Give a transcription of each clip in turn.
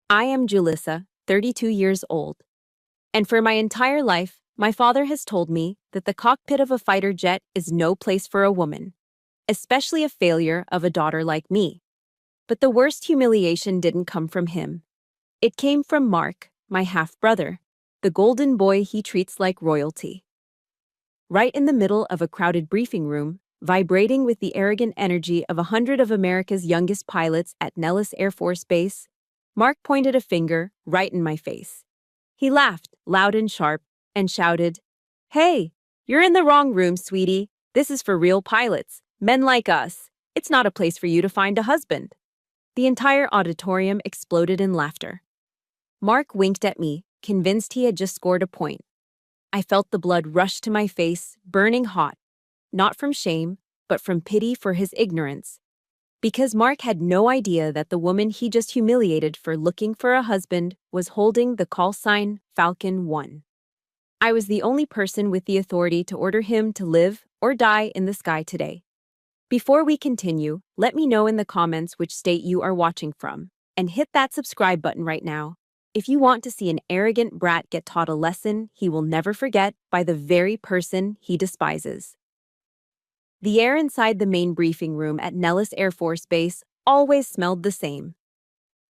I am Julissa, 32 years old. And for my entire life, my father has told me that the cockpit of a fighter jet is no place for a woman, especially a failure of a daughter like me. But the worst humiliation didn't come from him. It came from Mark, my half-brother, the golden boy he treats like royalty. Right in the middle of a crowded briefing room, vibrating with the arrogant energy of 100 of America's youngest pilots at Nellis Air Force Base, Mark pointed a finger right in my face. He laughed, loud and sharp, and shouted, "Hey, you're in the wrong room, sweetie. This is for real pilots, men like us. It's not a place for you to find a husband." The entire auditorium exploded in laughter. Mark winked at me, convinced he had just scored a point. I felt the blood rush to my face, burning hot, not from shame, but from pity for his ignorance. Because Mark had no idea that the woman he just humiliated for looking for a husband was holding the call sign Falcon 1. I was the only person with the authority to order him to live or die in the sky today. Before we continue, let me know in the comments which state you are watching from, and hit that subscribe button right now if you want to see an arrogant brat get taught a lesson he will never forget by the very person he despises. The air inside the main briefing room at Nellis Air Force Base always smelled the same.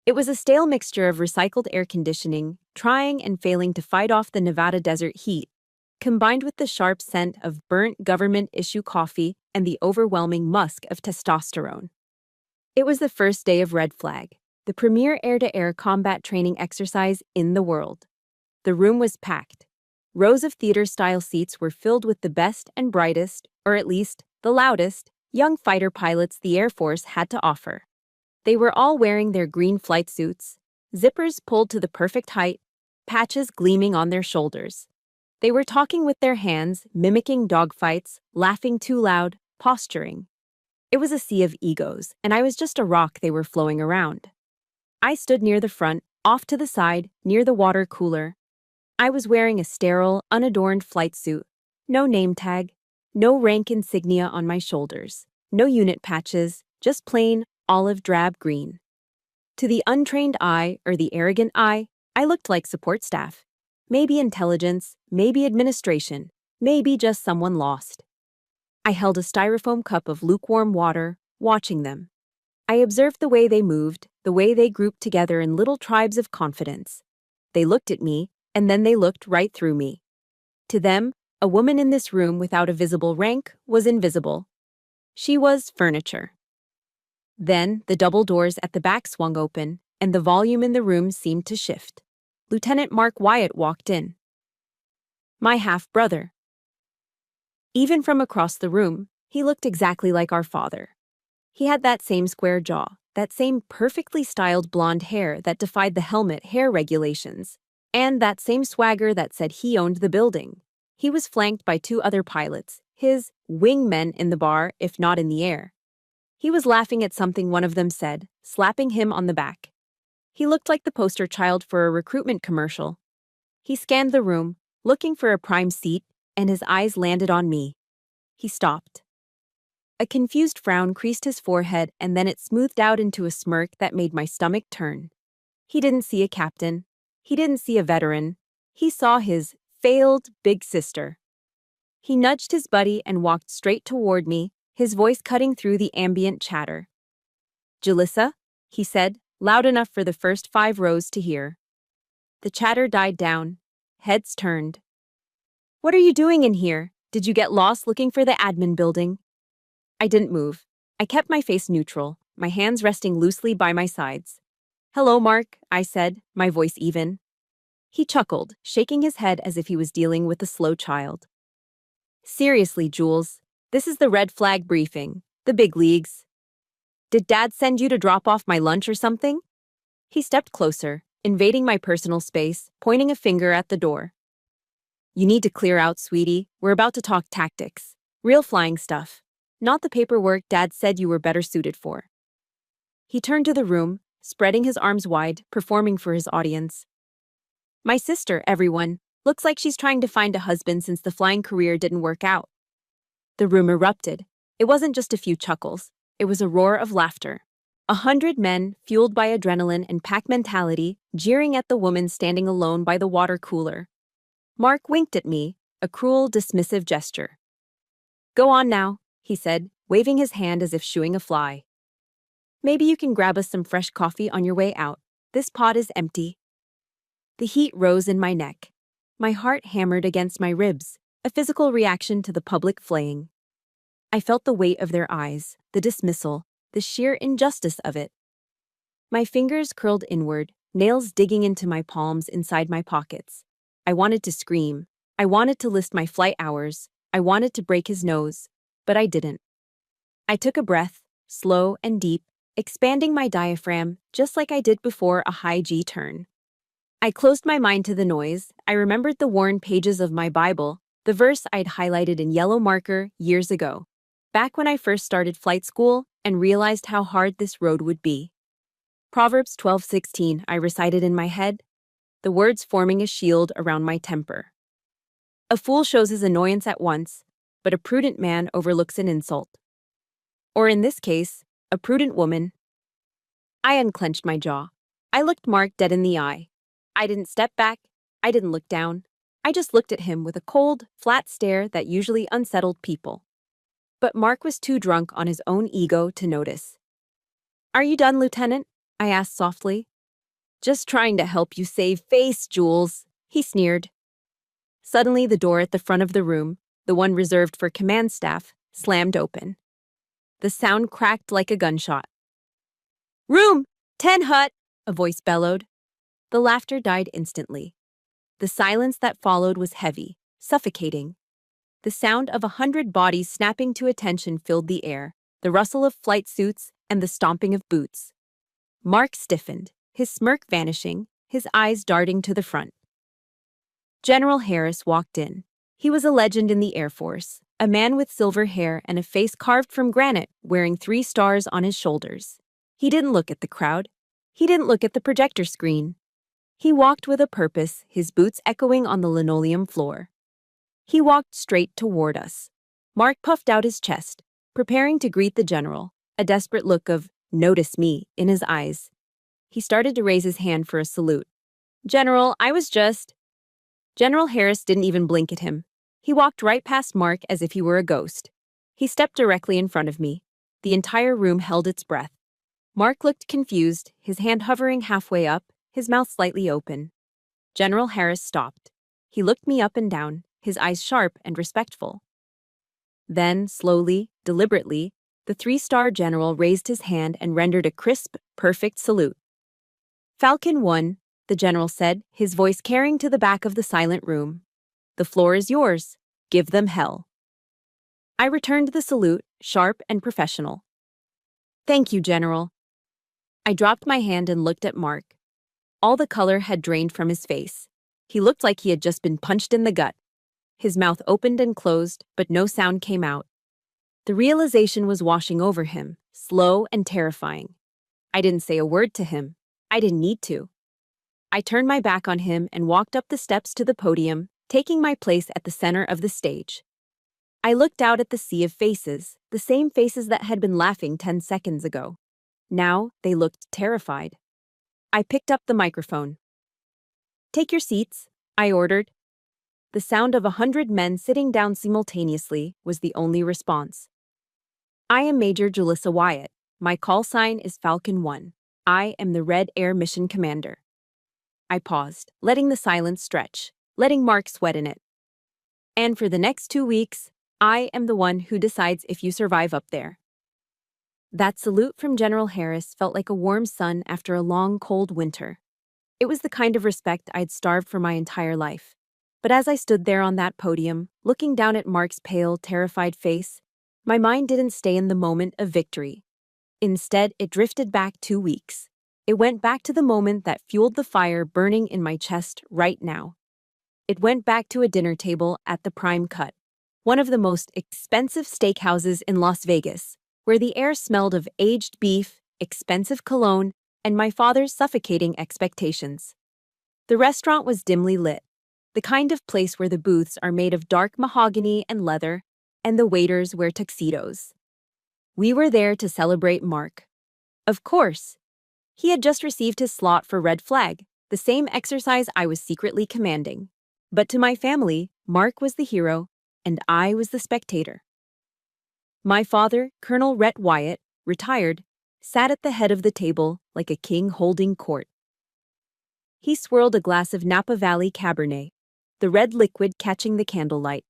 It was a stale mixture of recycled air conditioning, trying and failing to fight off the Nevada desert heat, combined with the sharp scent of burnt government-issue coffee and the overwhelming musk of testosterone. It was the first day of Red Flag, the premier air-to-air combat training exercise in the world. The room was packed. Rows of theater-style seats were filled with the best and brightest, or at least the loudest, young fighter pilots the Air Force had to offer. They were all wearing their green flight suits, zippers pulled to the perfect height, patches gleaming on their shoulders. They were talking with their hands, mimicking dogfights, laughing too loud, posturing. It was a sea of egos, and I was just a rock they were flowing around. I stood near the front, off to the side, near the water cooler. I was wearing a sterile, unadorned flight suit, no name tag, no rank insignia on my shoulders, no unit patches, just plain olive drab green. To the untrained eye or the arrogant eye, I looked like support staff. Maybe intelligence, maybe administration, maybe just someone lost. I held a styrofoam cup of lukewarm water, watching them. I observed the way they moved, the way they grouped together in little tribes of confidence. They looked at me, and then they looked right through me. To them, a woman in this room without a visible rank was invisible. She was furniture. Then the double doors at the back swung open, and the volume in the room seemed to shift. Lieutenant Mark Wyatt walked in. My half-brother. Even from across the room, he looked exactly like our father. He had that same square jaw, that same perfectly styled blonde hair that defied the helmet hair regulations, and that same swagger that said he owned the building. He was flanked by two other pilots, his wingmen in the bar, if not in the air. He was laughing at something one of them said, slapping him on the back. He looked like the poster child for a recruitment commercial. He scanned the room, looking for a prime seat, and his eyes landed on me. He stopped. A confused frown creased his forehead, and then it smoothed out into a smirk that made my stomach turn. He didn't see a captain. He didn't see a veteran. He saw his failed big sister. He nudged his buddy and walked straight toward me, his voice cutting through the ambient chatter. "Julissa," he said, loud enough for the first 5 rows to hear. The chatter died down. Heads turned. "What are you doing in here? Did you get lost looking for the admin building?" I didn't move. I kept my face neutral, my hands resting loosely by my sides. "Hello, Mark," I said, my voice even. He chuckled, shaking his head as if he was dealing with a slow child. "Seriously, Jules, this is the red flag briefing, the big leagues. Did Dad send you to drop off my lunch or something?" He stepped closer, invading my personal space, pointing a finger at the door. "You need to clear out, sweetie. We're about to talk tactics. Real flying stuff. Not the paperwork Dad said you were better suited for." He turned to the room, spreading his arms wide, performing for his audience. "My sister, everyone. Looks like she's trying to find a husband since the flying career didn't work out." The room erupted. It wasn't just a few chuckles. It was a roar of laughter. 100 men, fueled by adrenaline and pack mentality, jeering at the woman standing alone by the water cooler. Mark winked at me, a cruel, dismissive gesture. "Go on now," he said, waving his hand as if shooing a fly. "Maybe you can grab us some fresh coffee on your way out. This pod is empty." The heat rose in my neck. My heart hammered against my ribs, a physical reaction to the public flaying. I felt the weight of their eyes, the dismissal, the sheer injustice of it. My fingers curled inward, nails digging into my palms inside my pockets. I wanted to scream. I wanted to list my flight hours. I wanted to break his nose, but I didn't. I took a breath, slow and deep, expanding my diaphragm just like I did before a high G turn. I closed my mind to the noise. I remembered the worn pages of my Bible, the verse I'd highlighted in yellow marker years ago, back when I first started flight school and realized how hard this road would be. Proverbs 12:16, I recited in my head, the words forming a shield around my temper. A fool shows his annoyance at once, but a prudent man overlooks an insult. Or in this case, a prudent woman. I unclenched my jaw. I looked Mark dead in the eye. I didn't step back. I didn't look down. I just looked at him with a cold, flat stare that usually unsettled people. But Mark was too drunk on his own ego to notice. "Are you done, Lieutenant?" I asked softly. "Just trying to help you save face, Jules," he sneered. Suddenly, the door at the front of the room, the one reserved for command staff, slammed open. The sound cracked like a gunshot. "Room 10 hut," a voice bellowed. The laughter died instantly. The silence that followed was heavy, suffocating. The sound of 100 bodies snapping to attention filled the air, the rustle of flight suits and the stomping of boots. Mark stiffened, his smirk vanishing, his eyes darting to the front. General Harris walked in. He was a legend in the Air Force, a man with silver hair and a face carved from granite, wearing 3 stars on his shoulders. He didn't look at the crowd. He didn't look at the projector screen. He walked with a purpose, his boots echoing on the linoleum floor. He walked straight toward us. Mark puffed out his chest, preparing to greet the general, a desperate look of "notice me" in his eyes. He started to raise his hand for a salute. "General, I was just..." General Harris didn't even blink at him. He walked right past Mark as if he were a ghost. He stepped directly in front of me. The entire room held its breath. Mark looked confused, his hand hovering halfway up, his mouth slightly open. General Harris stopped. He looked me up and down, his eyes sharp and respectful. Then, slowly, deliberately, the 3-star general raised his hand and rendered a crisp, perfect salute. "Falcon 1, the general said, his voice carrying to the back of the silent room. "The floor is yours. Give them hell." I returned the salute, sharp and professional. "Thank you, General." I dropped my hand and looked at Mark. All the color had drained from his face. He looked like he had just been punched in the gut. His mouth opened and closed, but no sound came out. The realization was washing over him, slow and terrifying. I didn't say a word to him. I didn't need to. I turned my back on him and walked up the steps to the podium, taking my place at the center of the stage. I looked out at the sea of faces, the same faces that had been laughing 10 seconds ago. Now they looked terrified. I picked up the microphone. "Take your seats," I ordered. The sound of 100 men sitting down simultaneously was the only response. "I am Major Julissa Wyatt. My call sign is Falcon 1. I am the Red Air Mission Commander." I paused, letting the silence stretch, letting Mark sweat in it. "And for the next 2 weeks, I am the one who decides if you survive up there." That salute from General Harris felt like a warm sun after a long, cold winter. It was the kind of respect I'd starved for my entire life. But as I stood there on that podium, looking down at Mark's pale, terrified face, my mind didn't stay in the moment of victory. Instead, it drifted back 2 weeks. It went back to the moment that fueled the fire burning in my chest right now. It went back to a dinner table at the Prime Cut, one of the most expensive steakhouses in Las Vegas, where the air smelled of aged beef, expensive cologne, and my father's suffocating expectations. The restaurant was dimly lit, the kind of place where the booths are made of dark mahogany and leather, and the waiters wear tuxedos. We were there to celebrate Mark. Of course. He had just received his slot for red flag, the same exercise I was secretly commanding. But to my family, Mark was the hero, and I was the spectator. My father, Colonel Rhett Wyatt, retired, sat at the head of the table like a king holding court. He swirled a glass of Napa Valley Cabernet, the red liquid catching the candlelight.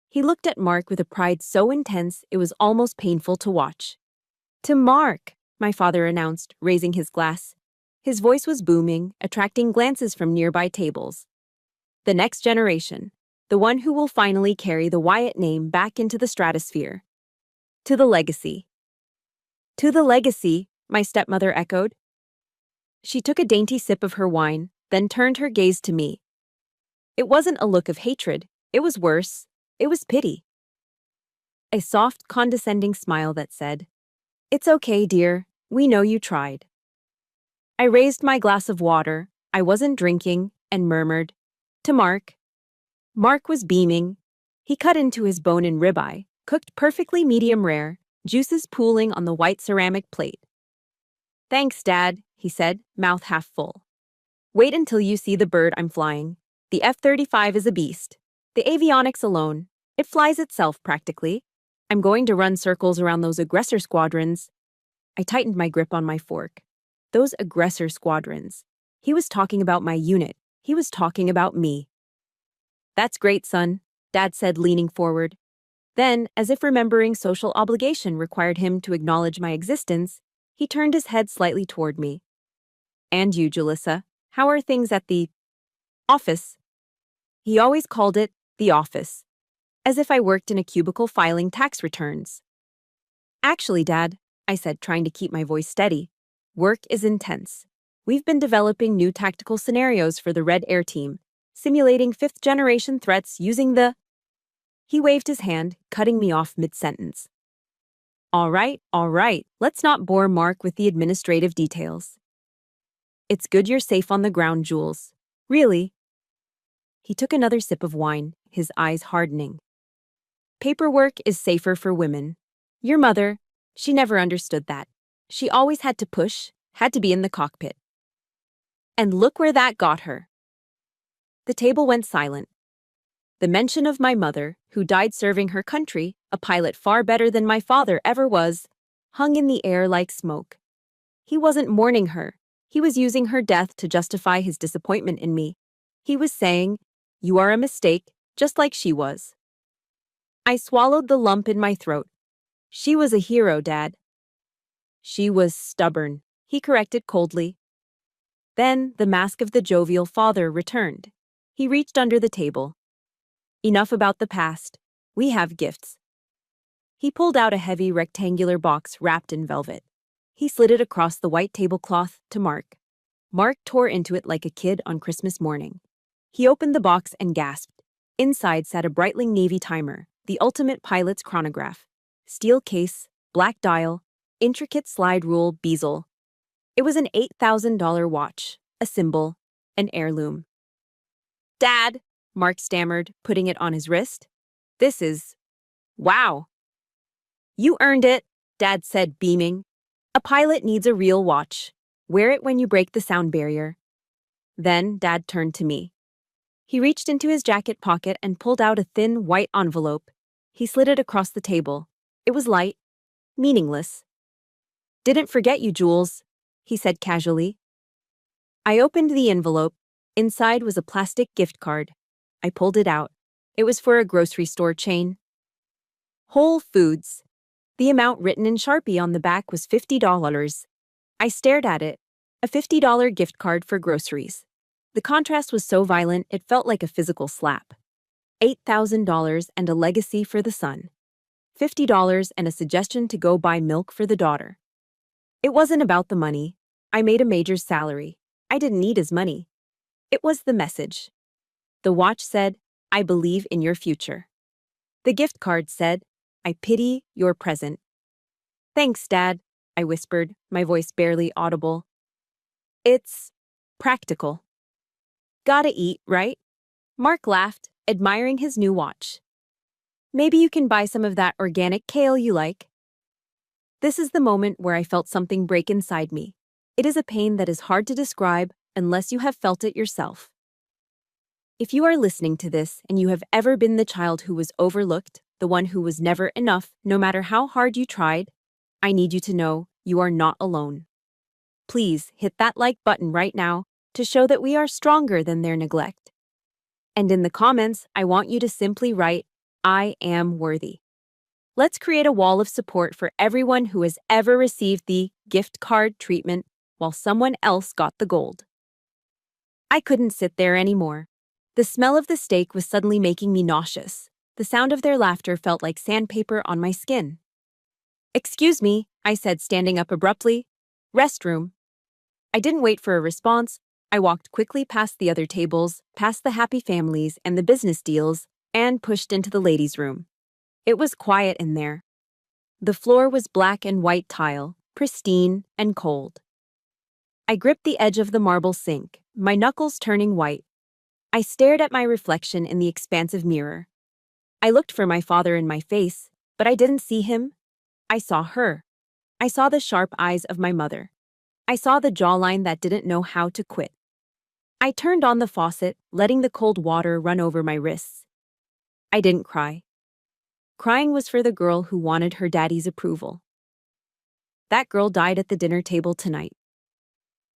He looked at Mark with a pride so intense it was almost painful to watch. "To Mark," my father announced, raising his glass. His voice was booming, attracting glances from nearby tables. "The next generation, the one who will finally carry the Wyatt name back into the stratosphere. To the legacy." "To the legacy," my stepmother echoed. She took a dainty sip of her wine, then turned her gaze to me. It wasn't a look of hatred, it was worse, it was pity. A soft, condescending smile that said, "It's okay, dear, we know you tried." I raised my glass of water, I wasn't drinking, and murmured, "To Mark." Mark was beaming. He cut into his bone-in ribeye, cooked perfectly medium rare, juices pooling on the white ceramic plate. "Thanks, Dad," he said, mouth half full. "Wait until you see the bird I'm flying. The F-35 is a beast. The avionics alone, it flies itself practically. I'm going to run circles around those aggressor squadrons." I tightened my grip on my fork. Those aggressor squadrons. He was talking about my unit. He was talking about me. "That's great, son," Dad said, leaning forward. Then, as if remembering social obligation required him to acknowledge my existence, he turned his head slightly toward me. "And you, Julissa, how are things at the office?" He always called it the office, as if I worked in a cubicle filing tax returns. "Actually, Dad," I said, trying to keep my voice steady, "work is intense. We've been developing new tactical scenarios for the Red Air Team, simulating fifth-generation threats using the..." He waved his hand, cutting me off mid-sentence. All right, let's not bore Mark with the administrative details. It's good you're safe on the ground, Jules. Really." He took another sip of wine, his eyes hardening. "Paperwork is safer for women. Your mother, she never understood that. She always had to push, had to be in the cockpit. And look where that got her." The table went silent. The mention of my mother, who died serving her country, a pilot far better than my father ever was, hung in the air like smoke. He wasn't mourning her. He was using her death to justify his disappointment in me. He was saying, "You are a mistake, just like she was." I swallowed the lump in my throat. "She was a hero, Dad." "She was stubborn," he corrected coldly. Then the mask of the jovial father returned. He reached under the table. "Enough about the past. We have gifts." He pulled out a heavy rectangular box wrapped in velvet. He slid it across the white tablecloth to Mark. Mark tore into it like a kid on Christmas morning. He opened the box and gasped. Inside sat a Breitling Navy timer, the ultimate pilot's chronograph. Steel case, black dial, intricate slide rule bezel. It was an $8,000 watch, a symbol, an heirloom. "Dad," Mark stammered, putting it on his wrist. "This is... wow." "You earned it," Dad said, beaming. "A pilot needs a real watch. Wear it when you break the sound barrier." Then Dad turned to me. He reached into his jacket pocket and pulled out a thin, white envelope. He slid it across the table. It was light, meaningless. "Didn't forget you, Jules," he said casually. I opened the envelope. Inside was a plastic gift card. I pulled it out. It was for a grocery store chain. Whole Foods. The amount written in Sharpie on the back was $50. I stared at it. A $50 gift card for groceries. The contrast was so violent it felt like a physical slap. $8,000 and a legacy for the son. $50 and a suggestion to go buy milk for the daughter. It wasn't about the money. I made a major's salary. I didn't need his money. It was the message. The watch said, "I believe in your future." The gift card said, "I pity your present." "Thanks, Dad," I whispered, my voice barely audible. "It's practical." "Gotta eat, right?" Mark laughed, admiring his new watch. "Maybe you can buy some of that organic kale you like." This is the moment where I felt something break inside me. It is a pain that is hard to describe unless you have felt it yourself. If you are listening to this and you have ever been the child who was overlooked, the one who was never enough, no matter how hard you tried, I need you to know you are not alone. Please hit that like button right now to show that we are stronger than their neglect. And in the comments, I want you to simply write, "I am worthy." Let's create a wall of support for everyone who has ever received the gift card treatment while someone else got the gold. I couldn't sit there anymore. The smell of the steak was suddenly making me nauseous. The sound of their laughter felt like sandpaper on my skin. "Excuse me," I said, standing up abruptly. "Restroom." I didn't wait for a response. I walked quickly past the other tables, past the happy families and the business deals, and pushed into the ladies' room. It was quiet in there. The floor was black and white tile, pristine and cold. I gripped the edge of the marble sink, my knuckles turning white. I stared at my reflection in the expansive mirror. I looked for my father in my face, but I didn't see him. I saw her. I saw the sharp eyes of my mother. I saw the jawline that didn't know how to quit. I turned on the faucet, letting the cold water run over my wrists. I didn't cry. Crying was for the girl who wanted her daddy's approval. That girl died at the dinner table tonight.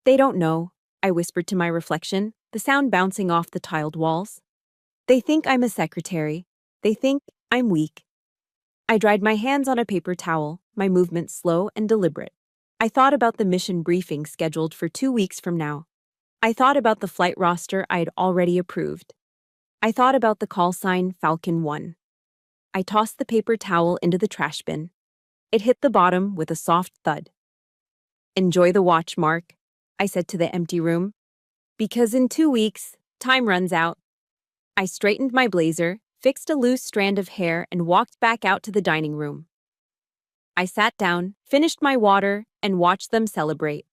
"They don't know," I whispered to my reflection, the sound bouncing off the tiled walls. "They think I'm a secretary. They think I'm weak." I dried my hands on a paper towel, my movements slow and deliberate. I thought about the mission briefing scheduled for 2 weeks from now. I thought about the flight roster I had already approved. I thought about the call sign Falcon 1. I tossed the paper towel into the trash bin. It hit the bottom with a soft thud. "Enjoy the watch, Mark," I said to the empty room. "Because in 2 weeks, time runs out." I straightened my blazer, fixed a loose strand of hair, and walked back out to the dining room. I sat down, finished my water, and watched them celebrate.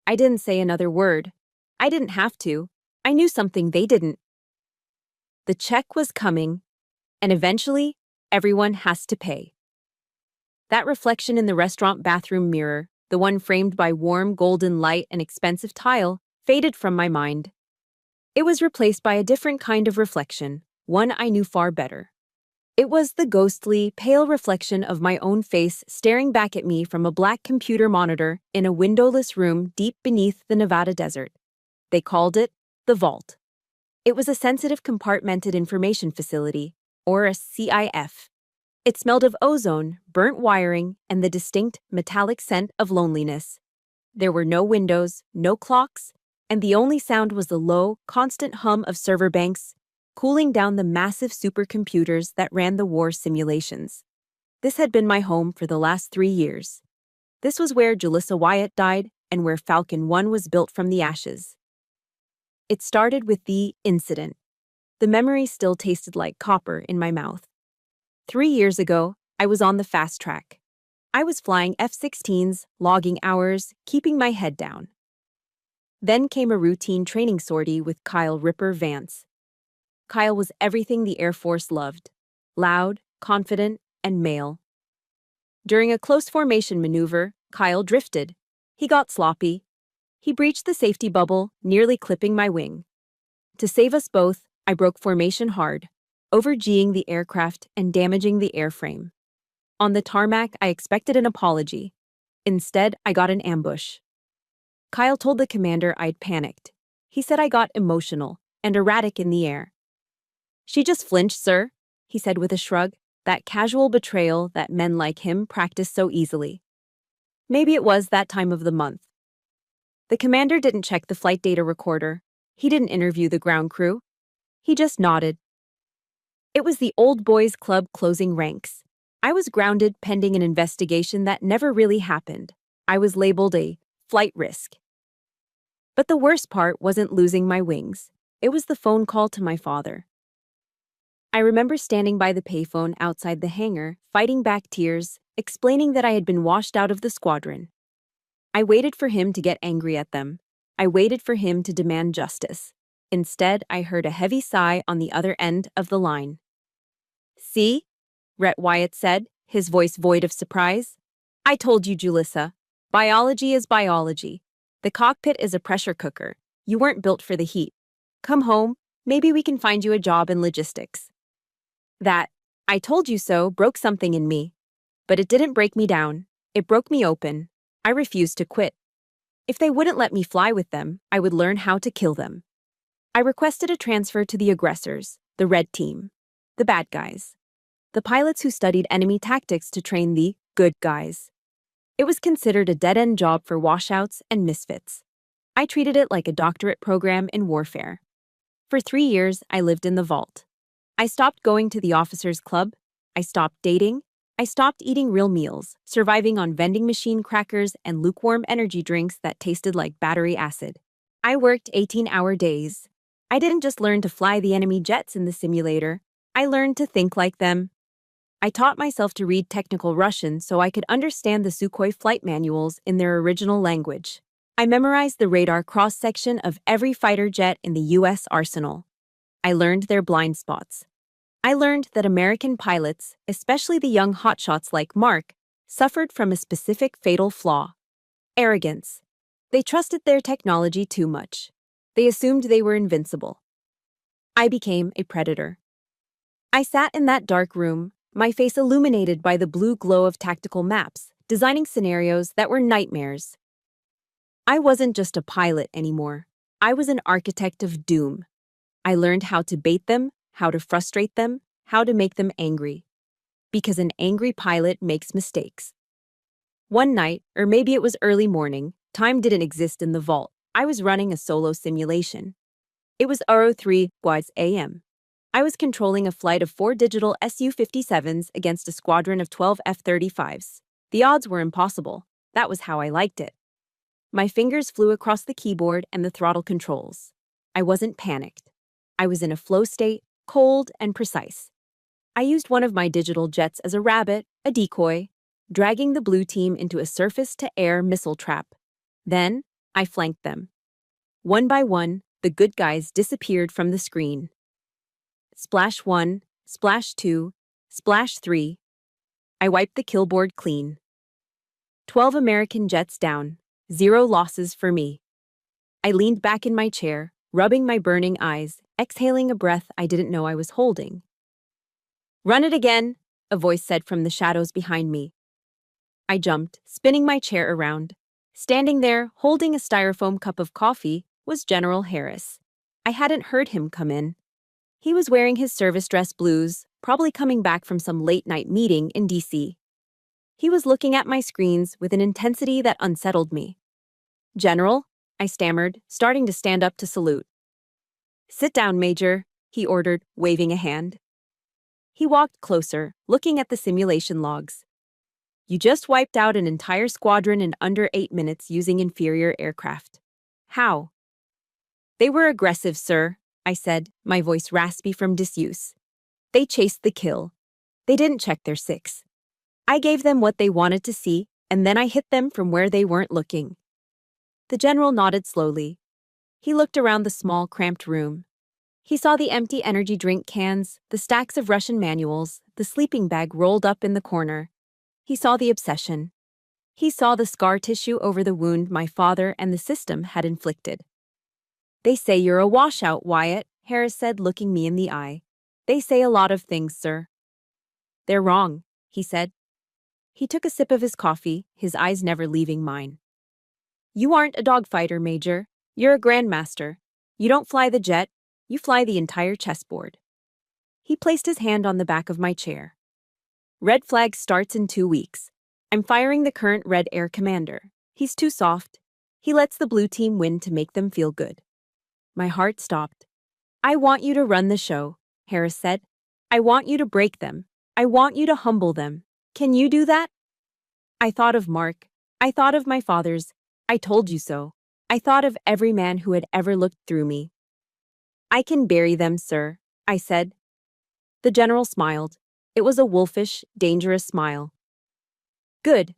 I didn't say another word. I didn't have to. I knew something they didn't. The check was coming, and eventually, everyone has to pay. That reflection in the restaurant bathroom mirror, the one framed by warm golden light and expensive tile, faded from my mind. It was replaced by a different kind of reflection, one I knew far better. It was the ghostly, pale reflection of my own face staring back at me from a black computer monitor in a windowless room deep beneath the Nevada desert. They called it the Vault. It was a sensitive compartmented information facility, or a CIF. It smelled of ozone, burnt wiring, and the distinct metallic scent of loneliness. There were no windows, no clocks, and the only sound was the low, constant hum of server banks, cooling down the massive supercomputers that ran the war simulations. This had been my home for the last 3 years. This was where Jalissa Wyatt died and where Falcon 1 was built from the ashes. It started with the incident. The memory still tasted like copper in my mouth. 3 years ago, I was on the fast track. I was flying F-16s, logging hours, keeping my head down. Then came a routine training sortie with Kyle Ripper Vance. Kyle was everything the Air Force loved: loud, confident, and male. During a close formation maneuver, Kyle drifted. He got sloppy. He breached the safety bubble, nearly clipping my wing. To save us both, I broke formation hard, over-G'ing the aircraft and damaging the airframe. On the tarmac, I expected an apology. Instead, I got an ambush. Kyle told the commander I'd panicked. He said I got emotional and erratic in the air. "She just flinched, sir," he said with a shrug, that casual betrayal that men like him practice so easily. Maybe it was that time of the month. The commander didn't check the flight data recorder. He didn't interview the ground crew. He just nodded. It was the old boys club closing ranks. I was grounded pending an investigation that never really happened. I was labeled a flight risk. But the worst part wasn't losing my wings. It was the phone call to my father. I remember standing by the payphone outside the hangar, fighting back tears, explaining that I had been washed out of the squadron. I waited for him to get angry at them. I waited for him to demand justice. Instead, I heard a heavy sigh on the other end of the line. "See?" Rhett Wyatt said, his voice void of surprise. I told you, Julissa. Biology is biology. The cockpit is a pressure cooker. You weren't built for the heat. Come home, maybe we can find you a job in logistics. That, I told you so, broke something in me. But it didn't break me down. It broke me open. I refused to quit. If they wouldn't let me fly with them, I would learn how to kill them. I requested a transfer to the aggressors, the red team, the bad guys, the pilots who studied enemy tactics to train the good guys. It was considered a dead-end job for washouts and misfits. I treated it like a doctorate program in warfare. For 3 years, I lived in the vault. I stopped going to the officers' club. I stopped dating. I stopped eating real meals, surviving on vending machine crackers and lukewarm energy drinks that tasted like battery acid. I worked 18-hour days. I didn't just learn to fly the enemy jets in the simulator. I learned to think like them. I taught myself to read technical Russian so I could understand the Sukhoi flight manuals in their original language. I memorized the radar cross-section of every fighter jet in the U.S. arsenal. I learned their blind spots. I learned that American pilots, especially the young hotshots like Mark, suffered from a specific fatal flaw: arrogance. They trusted their technology too much. They assumed they were invincible. I became a predator. I sat in that dark room, my face illuminated by the blue glow of tactical maps, designing scenarios that were nightmares. I wasn't just a pilot anymore. I was an architect of doom. I learned how to bait them, how to frustrate them, how to make them angry. Because an angry pilot makes mistakes. One night, or maybe it was early morning, time didn't exist in the vault. I was running a solo simulation. It was 03 a.m. I was controlling a flight of 4 digital Su-57s against a squadron of 12 F-35s. The odds were impossible. That was how I liked it. My fingers flew across the keyboard and the throttle controls. I wasn't panicked. I was in a flow state, cold and precise. I used one of my digital jets as a rabbit, a decoy, dragging the blue team into a surface-to-air missile trap. Then, I flanked them. One by one, the good guys disappeared from the screen. Splash 1, Splash 2, Splash 3. I wiped the kill board clean. 12 American jets down, 0 losses for me. I leaned back in my chair, rubbing my burning eyes, exhaling a breath I didn't know I was holding. "Run it again," a voice said from the shadows behind me. I jumped, spinning my chair around. Standing there, holding a styrofoam cup of coffee, was General Harris. I hadn't heard him come in. He was wearing his service dress blues, probably coming back from some late-night meeting in D.C. He was looking at my screens with an intensity that unsettled me. "General," I stammered, starting to stand up to salute. "Sit down, Major," he ordered, waving a hand. He walked closer, looking at the simulation logs. "You just wiped out an entire squadron in under 8 minutes using inferior aircraft. How?" "They were aggressive, sir," I said, my voice raspy from disuse. "They chased the kill. They didn't check their six. I gave them what they wanted to see, and then I hit them from where they weren't looking." The general nodded slowly. He looked around the small, cramped room. He saw the empty energy drink cans, the stacks of Russian manuals, the sleeping bag rolled up in the corner. He saw the obsession. He saw the scar tissue over the wound my father and the system had inflicted. "They say you're a washout, Wyatt," Harris said, looking me in the eye. "They say a lot of things, sir." "They're wrong," he said. He took a sip of his coffee, his eyes never leaving mine. "You aren't a dogfighter, Major. You're a grandmaster. You don't fly the jet, you fly the entire chessboard." He placed his hand on the back of my chair. "Red flag starts in 2 weeks. I'm firing the current Red Air Commander. He's too soft. He lets the blue team win to make them feel good." My heart stopped. "I want you to run the show," Harris said. "I want you to break them. I want you to humble them. Can you do that?" I thought of Mark. I thought of my father's "I told you so." I thought of every man who had ever looked through me. "I can bury them, sir," I said. The general smiled. It was a wolfish, dangerous smile. "Good.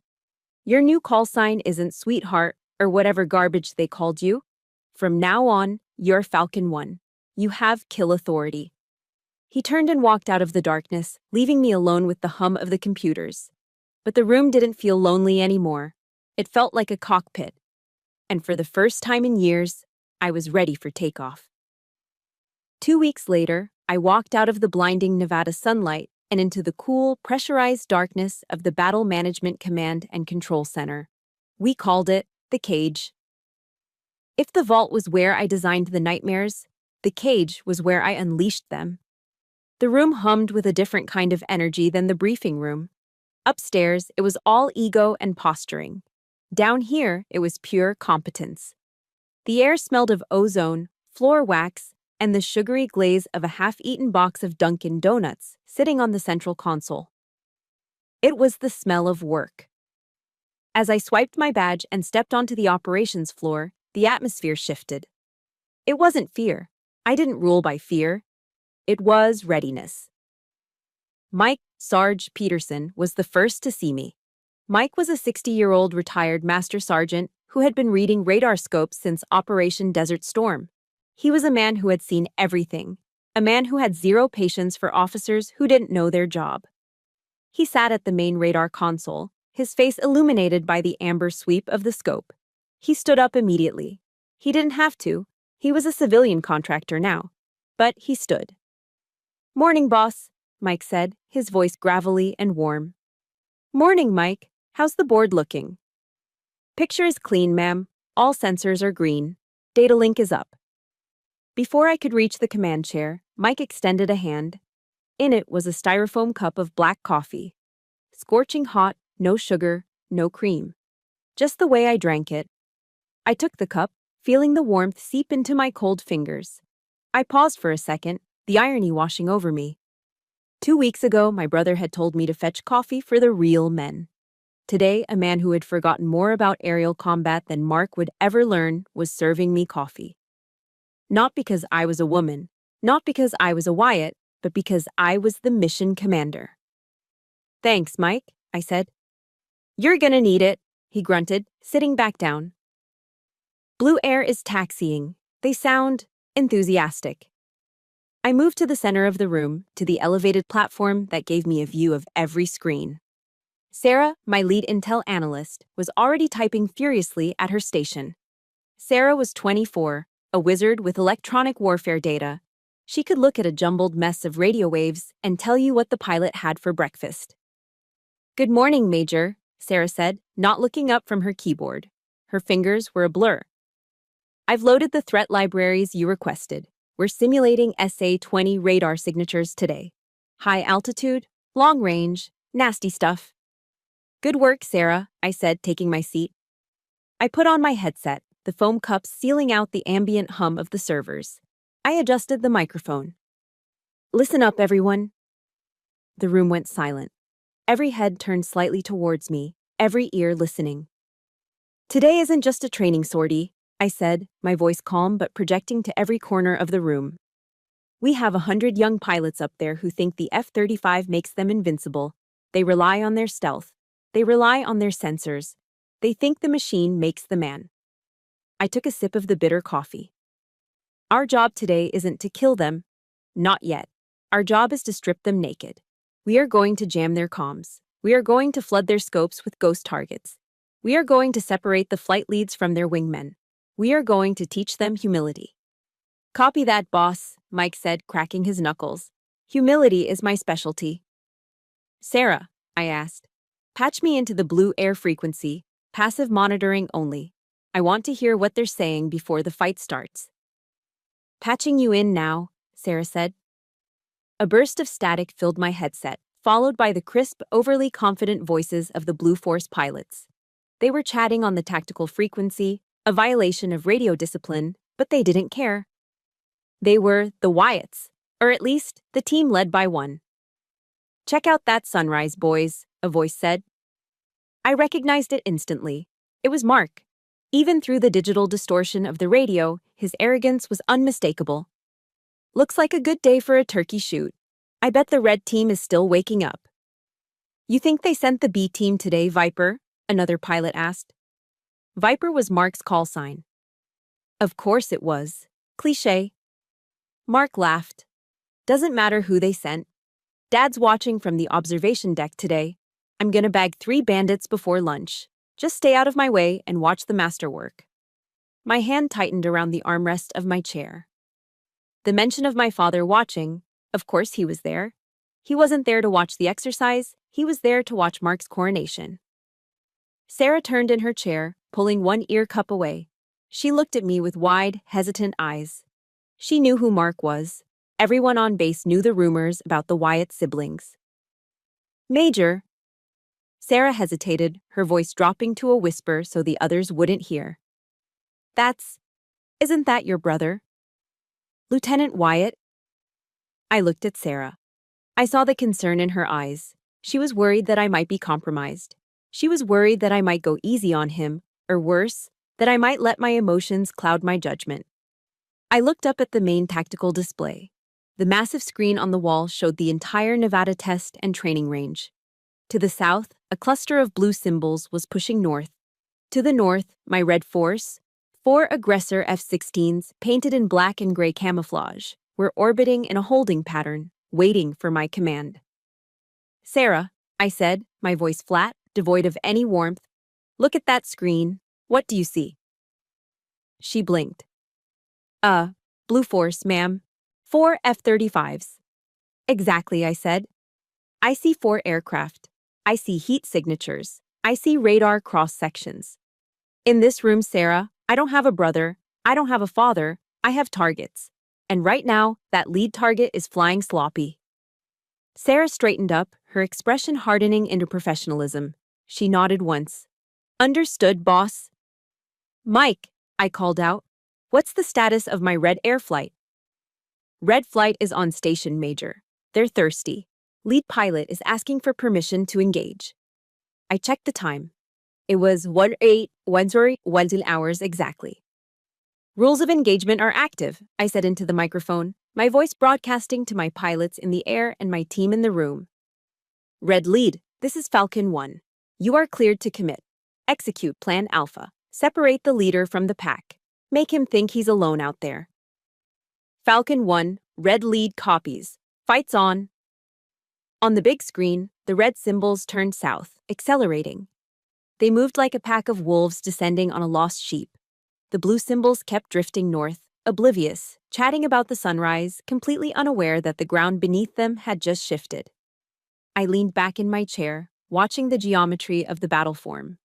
Your new call sign isn't Sweetheart or whatever garbage they called you. From now on, you're Falcon 1. You have kill authority." He turned and walked out of the darkness, leaving me alone with the hum of the computers. But the room didn't feel lonely anymore. It felt like a cockpit. And for the first time in years, I was ready for takeoff. 2 weeks later, I walked out of the blinding Nevada sunlight and into the cool, pressurized darkness of the Battle Management Command and Control Center. We called it the cage. If the vault was where I designed the nightmares, the cage was where I unleashed them. The room hummed with a different kind of energy than the briefing room. Upstairs, it was all ego and posturing. Down here, it was pure competence. The air smelled of ozone, floor wax, and the sugary glaze of a half-eaten box of Dunkin' Donuts sitting on the central console. It was the smell of work. As I swiped my badge and stepped onto the operations floor, the atmosphere shifted. It wasn't fear. I didn't rule by fear. It was readiness. Mike Sarge Peterson was the first to see me. Mike was a 60-year-old retired master sergeant who had been reading radar scopes since Operation Desert Storm. He was a man who had seen everything, a man who had zero patience for officers who didn't know their job. He sat at the main radar console, his face illuminated by the amber sweep of the scope. He stood up immediately. He didn't have to. He was a civilian contractor now. But he stood. "Morning, boss," Mike said, his voice gravelly and warm. "Morning, Mike. How's the board looking?" "Picture is clean, ma'am. All sensors are green. Data link is up." Before I could reach the command chair, Mike extended a hand. In it was a styrofoam cup of black coffee. Scorching hot, no sugar, no cream. Just the way I drank it. I took the cup, feeling the warmth seep into my cold fingers. I paused for a second, the irony washing over me. 2 weeks ago, my brother had told me to fetch coffee for the real men. Today, a man who had forgotten more about aerial combat than Mark would ever learn was serving me coffee. Not because I was a woman, not because I was a Wyatt, but because I was the mission commander. "Thanks, Mike," I said. "You're gonna need it," he grunted, sitting back down. Blue air is taxiing. They sound enthusiastic. I moved to the center of the room, to the elevated platform that gave me a view of every screen. Sarah, my lead intel analyst, was already typing furiously at her station. Sarah was 24, a wizard with electronic warfare data. She could look at a jumbled mess of radio waves and tell you what the pilot had for breakfast. "Good morning, Major," Sarah said, not looking up from her keyboard. Her fingers were a blur. "I've loaded the threat libraries you requested. We're simulating SA-20 radar signatures today. High altitude, long range, nasty stuff." "Good work, Sarah," I said, taking my seat. I put on my headset, the foam cups sealing out the ambient hum of the servers. I adjusted the microphone. "Listen up, everyone." The room went silent. Every head turned slightly towards me, every ear listening. "Today isn't just a training sortie," I said, my voice calm but projecting to every corner of the room. "We have 100 young pilots up there who think the F-35 makes them invincible. They rely on their stealth. They rely on their sensors. They think the machine makes the man." I took a sip of the bitter coffee. "Our job today isn't to kill them. Not yet. Our job is to strip them naked. We are going to jam their comms. We are going to flood their scopes with ghost targets. We are going to separate the flight leads from their wingmen. We are going to teach them humility." "Copy that, boss," Mike said, cracking his knuckles. "Humility is my specialty." "Sarah," I asked, "patch me into the blue air frequency, passive monitoring only. I want to hear what they're saying before the fight starts." "Patching you in now," Sarah said. A burst of static filled my headset, followed by the crisp, overly confident voices of the Blue Force pilots. They were chatting on the tactical frequency, a violation of radio discipline, but they didn't care. They were the Wyatts, or at least the team led by one. "Check out that sunrise, boys," a voice said. I recognized it instantly. It was Mark. Even through the digital distortion of the radio, his arrogance was unmistakable. "Looks like a good day for a turkey shoot. I bet the red team is still waking up." "You think they sent the B team today, Viper?" another pilot asked. Viper was Mark's call sign. "Of course it was. Cliché." Mark laughed. "Doesn't matter who they sent. Dad's watching from the observation deck today. I'm gonna bag 3 bandits before lunch. Just stay out of my way and watch the masterwork. My hand tightened around the armrest of my chair. The mention of my father watching, of course he was there. He wasn't there to watch the exercise, he was there to watch Mark's coronation. Sarah turned in her chair, pulling one ear cup away. She looked at me with wide, hesitant eyes. She knew who Mark was. Everyone on base knew the rumors about the Wyatt siblings. Major. Sarah hesitated, her voice dropping to a whisper so the others wouldn't hear. Isn't that your brother? Lieutenant Wyatt? I looked at Sarah. I saw the concern in her eyes. She was worried that I might be compromised. She was worried that I might go easy on him, or worse, that I might let my emotions cloud my judgment. I looked up at the main tactical display. The massive screen on the wall showed the entire Nevada test and training range. To the south, a cluster of blue symbols was pushing north. To the north, my red force, 4 aggressor F-16s painted in black and gray camouflage, were orbiting in a holding pattern, waiting for my command. Sarah, I said, my voice flat, devoid of any warmth, look at that screen. What do you see? She blinked. Blue Force, ma'am. 4 F-35s. Exactly, I said. I see 4 aircraft. I see heat signatures. I see radar cross-sections. In this room, Sarah, I don't have a brother. I don't have a father. I have targets. And right now, that lead target is flying sloppy. Sarah straightened up, her expression hardening into professionalism. She nodded once. Understood, boss. Mike, I called out. What's the status of my Red Air flight? Red flight is on station, Major. They're thirsty. Lead pilot is asking for permission to engage. I checked the time. It was 18 hours exactly. Rules of engagement are active, I said into the microphone, my voice broadcasting to my pilots in the air and my team in the room. Red lead, this is Falcon 1. You are cleared to commit. Execute Plan Alpha. Separate the leader from the pack. Make him think he's alone out there. Falcon 1, red lead copies. Fights on. On the big screen, the red symbols turned south, accelerating. They moved like a pack of wolves descending on a lost sheep. The blue symbols kept drifting north, oblivious, chatting about the sunrise, completely unaware that the ground beneath them had just shifted. I leaned back in my chair, watching the geometry of the battle form.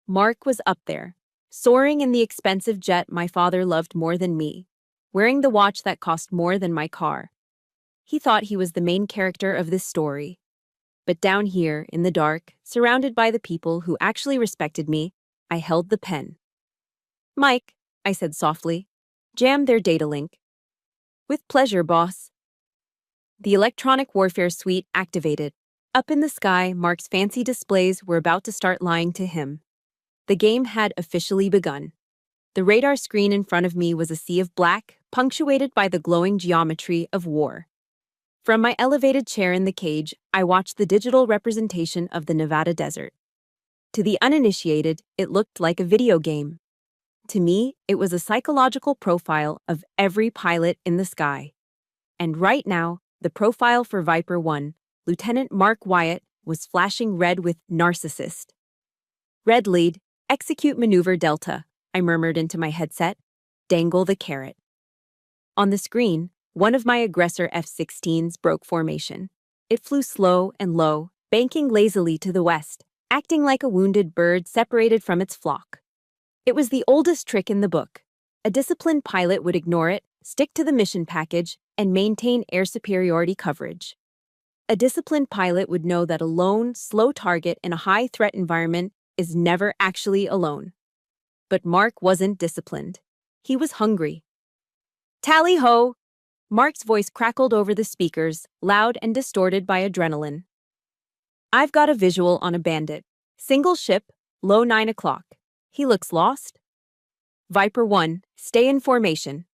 Mark was up there, soaring in the expensive jet my father loved more than me, wearing the watch that cost more than my car. He thought he was the main character of this story. But down here, in the dark, surrounded by the people who actually respected me, I held the pen. Mike, I said softly, jam their data link. With pleasure, boss. The electronic warfare suite activated. Up in the sky, Mark's fancy displays were about to start lying to him. The game had officially begun. The radar screen in front of me was a sea of black, punctuated by the glowing geometry of war. From my elevated chair in the cage, I watched the digital representation of the Nevada desert. To the uninitiated, it looked like a video game. To me, it was a psychological profile of every pilot in the sky. And right now, the profile for Viper 1, Lieutenant Mark Wyatt, was flashing red with narcissist. Red lead, execute maneuver Delta, I murmured into my headset. Dangle the carrot. On the screen, one of my aggressor F-16s broke formation. It flew slow and low, banking lazily to the west, acting like a wounded bird separated from its flock. It was the oldest trick in the book. A disciplined pilot would ignore it, stick to the mission package, and maintain air superiority coverage. A disciplined pilot would know that a lone, slow target in a high-threat environment is never actually alone. But Mark wasn't disciplined. He was hungry. Tally-ho! Mark's voice crackled over the speakers, loud and distorted by adrenaline. I've got a visual on a bandit. Single ship, low 9 o'clock. He looks lost. Viper 1, stay in formation.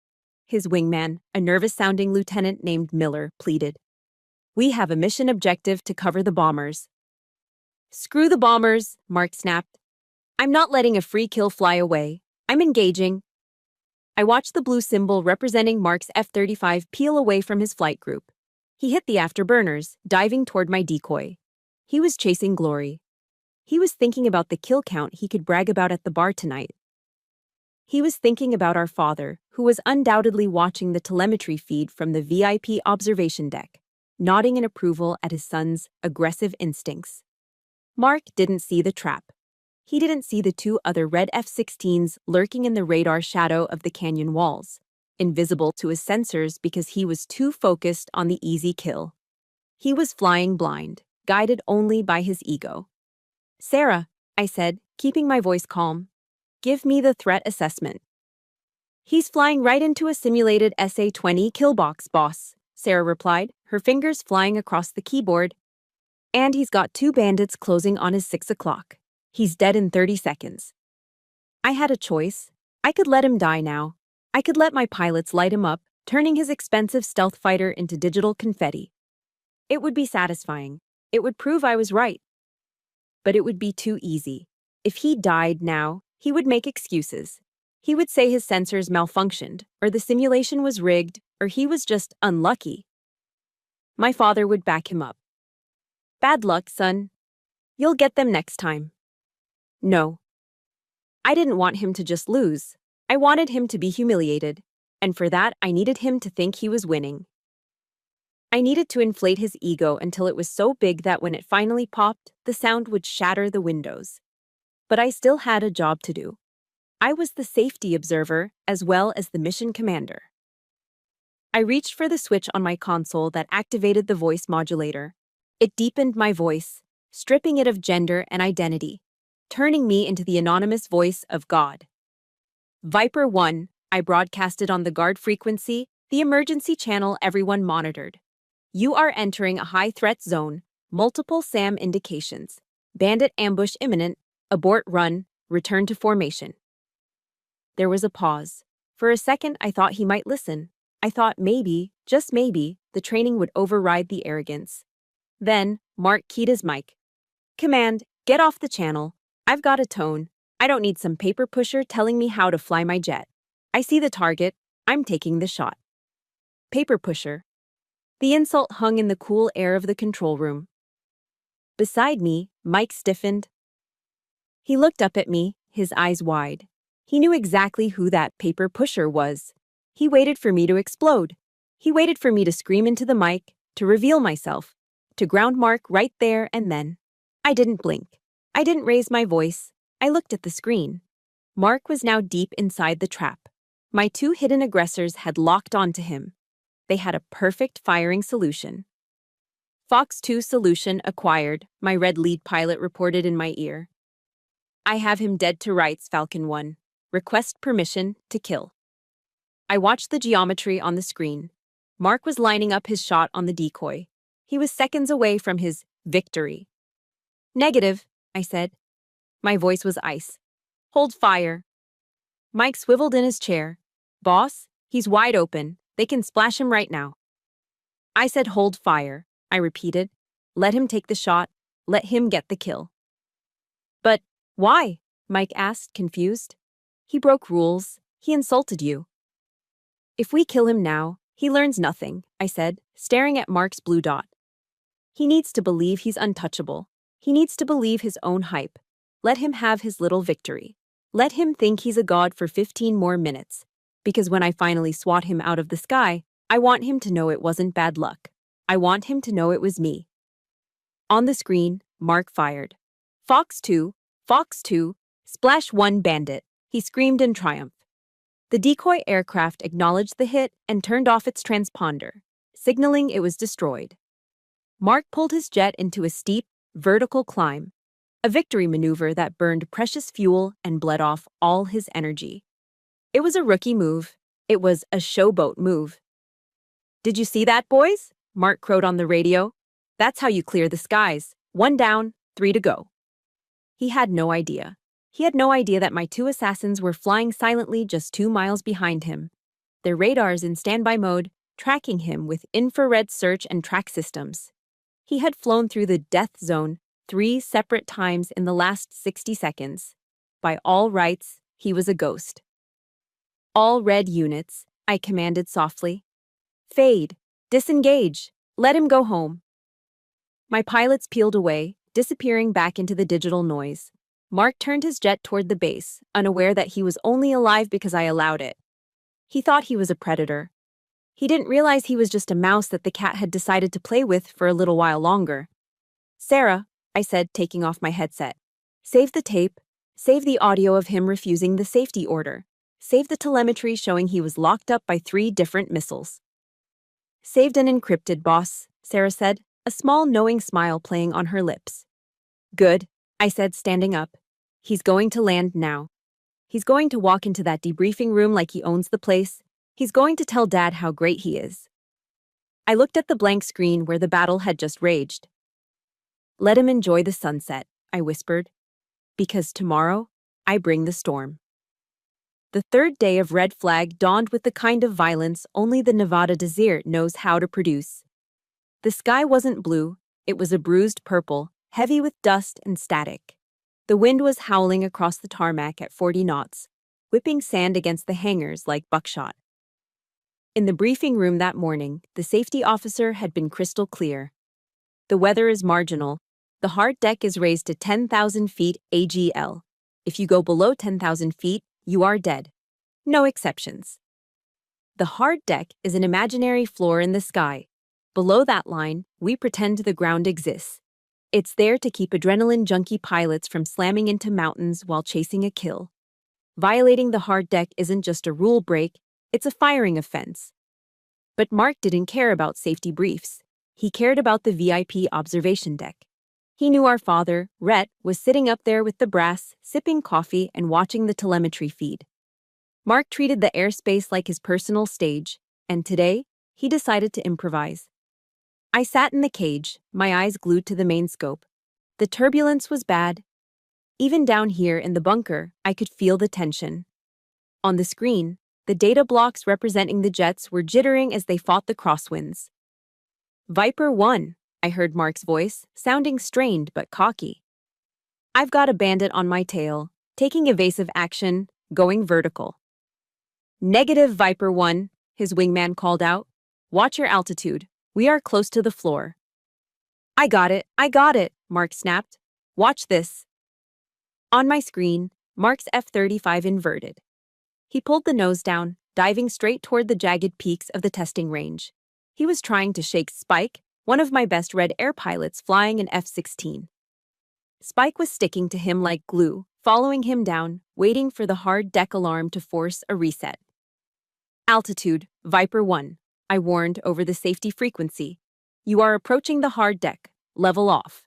His wingman, a nervous-sounding lieutenant named Miller, pleaded. We have a mission objective to cover the bombers. Screw the bombers, Mark snapped. I'm not letting a free kill fly away. I'm engaging. I watched the blue symbol representing Mark's F-35 peel away from his flight group. He hit the afterburners, diving toward my decoy. He was chasing glory. He was thinking about the kill count he could brag about at the bar tonight. He was thinking about our father, who was undoubtedly watching the telemetry feed from the VIP observation deck, nodding in approval at his son's aggressive instincts. Mark didn't see the trap. He didn't see the two other red F-16s lurking in the radar shadow of the canyon walls, invisible to his sensors because he was too focused on the easy kill. He was flying blind, guided only by his ego. "Sarah," I said, keeping my voice calm, "give me the threat assessment." "He's flying right into a simulated SA-20 kill box, boss," Sarah replied, her fingers flying across the keyboard. "And he's got 2 bandits closing on his 6 o'clock. He's dead in 30 seconds. I had a choice. I could let him die now. I could let my pilots light him up, turning his expensive stealth fighter into digital confetti. It would be satisfying. It would prove I was right. But it would be too easy. If he died now, he would make excuses. He would say his sensors malfunctioned, or the simulation was rigged, or he was just unlucky. My father would back him up. "Bad luck, son. You'll get them next time." No. I didn't want him to just lose. I wanted him to be humiliated, and for that I needed him to think he was winning. I needed to inflate his ego until it was so big that when it finally popped, the sound would shatter the windows. But I still had a job to do. I was the safety observer as well as the mission commander. I reached for the switch on my console that activated the voice modulator. It deepened my voice, stripping it of gender and identity, turning me into the anonymous voice of God. "Viper 1, I broadcasted on the guard frequency, the emergency channel everyone monitored. You are entering a high-threat zone, multiple SAM indications. Bandit ambush imminent, abort run, return to formation." There was a pause. For a second, I thought he might listen. I thought maybe, just maybe, the training would override the arrogance. Then, Mark keyed his mic. "Command, get off the channel. I've got a tone. I don't need some paper pusher telling me how to fly my jet. I see the target. I'm taking the shot." Paper pusher. The insult hung in the cool air of the control room. Beside me, Mike stiffened. He looked up at me, his eyes wide. He knew exactly who that paper pusher was. He waited for me to explode. He waited for me to scream into the mic, to reveal myself, to ground Mark right there and then. I didn't blink. I didn't raise my voice. I looked at the screen. Mark was now deep inside the trap. My 2 hidden aggressors had locked onto him. They had a perfect firing solution. "Fox 2 solution acquired," my red lead pilot reported in my ear. "I have him dead to rights, Falcon 1. Request permission to kill." I watched the geometry on the screen. Mark was lining up his shot on the decoy. He was seconds away from his victory. "Negative," I said. My voice was ice. "Hold fire." Mike swiveled in his chair. "Boss, he's wide open. They can splash him right now." I said hold fire, I repeated. "Let him take the shot. Let him get the kill." "But why?" Mike asked, confused. "He broke rules. He insulted you." "If we kill him now, he learns nothing," I said, staring at Mark's blue dot. "He needs to believe he's untouchable. He needs to believe his own hype. Let him have his little victory. Let him think he's a god for 15 more minutes. Because when I finally swat him out of the sky, I want him to know it wasn't bad luck. I want him to know it was me." On the screen, Mark fired. Fox 2, splash 1 bandit," he screamed in triumph. The decoy aircraft acknowledged the hit and turned off its transponder, signaling it was destroyed. Mark pulled his jet into a steep, vertical climb, a victory maneuver that burned precious fuel and bled off all his energy. It was a rookie move. It was a showboat move. "Did you see that, boys?" Mark crowed on the radio. "That's how you clear the skies. 1 down, 3 to go." He had no idea. He had no idea that my 2 assassins were flying silently just 2 miles behind him, their radars in standby mode, tracking him with infrared search and track systems. He had flown through the death zone 3 separate times in the last 60 seconds. By all rights, he was a ghost. "All red units," I commanded softly. "Fade. Disengage. Let him go home." My pilots peeled away, disappearing back into the digital noise. Mark turned his jet toward the base, unaware that he was only alive because I allowed it. He thought he was a predator. He didn't realize he was just a mouse that the cat had decided to play with for a little while longer. "Sarah," I said, taking off my headset. "Save the tape. Save the audio of him refusing the safety order. Save the telemetry showing he was locked up by 3 different missiles." "Saved and encrypted, boss," Sarah said, a small knowing smile playing on her lips. "Good," I said, standing up. "He's going to land now. He's going to walk into that debriefing room like he owns the place. He's going to tell Dad how great he is." I looked at the blank screen where the battle had just raged. "Let him enjoy the sunset," I whispered. "Because tomorrow, I bring the storm." The third day of Red Flag dawned with the kind of violence only the Nevada desert knows how to produce. The sky wasn't blue, it was a bruised purple, heavy with dust and static. The wind was howling across the tarmac at 40 knots, whipping sand against the hangars like buckshot. In the briefing room that morning, the safety officer had been crystal clear. "The weather is marginal. The hard deck is raised to 10,000 feet AGL. If you go below 10,000 feet, you are dead. No exceptions." The hard deck is an imaginary floor in the sky. Below that line, we pretend the ground exists. It's there to keep adrenaline junkie pilots from slamming into mountains while chasing a kill. Violating the hard deck isn't just a rule break, it's a firing offense. But Mark didn't care about safety briefs. He cared about the VIP observation deck. He knew our father, Rhett, was sitting up there with the brass, sipping coffee and watching the telemetry feed. Mark treated the airspace like his personal stage, and today, he decided to improvise. I sat in the cage, my eyes glued to the main scope. The turbulence was bad. Even down here in the bunker, I could feel the tension. On the screen, the data blocks representing the jets were jittering as they fought the crosswinds. "Viper 1, I heard Mark's voice, sounding strained but cocky. "I've got a bandit on my tail, taking evasive action, going vertical." "Negative, Viper 1, his wingman called out. "Watch your altitude. We are close to the floor." I got it, Mark snapped. "Watch this." On my screen, Mark's F-35 inverted. He pulled the nose down, diving straight toward the jagged peaks of the testing range. He was trying to shake Spike, one of my best Red Air pilots flying an F-16. Spike was sticking to him like glue, following him down, waiting for the hard deck alarm to force a reset. "Altitude, Viper 1, I warned over the safety frequency. "You are approaching the hard deck. Level off."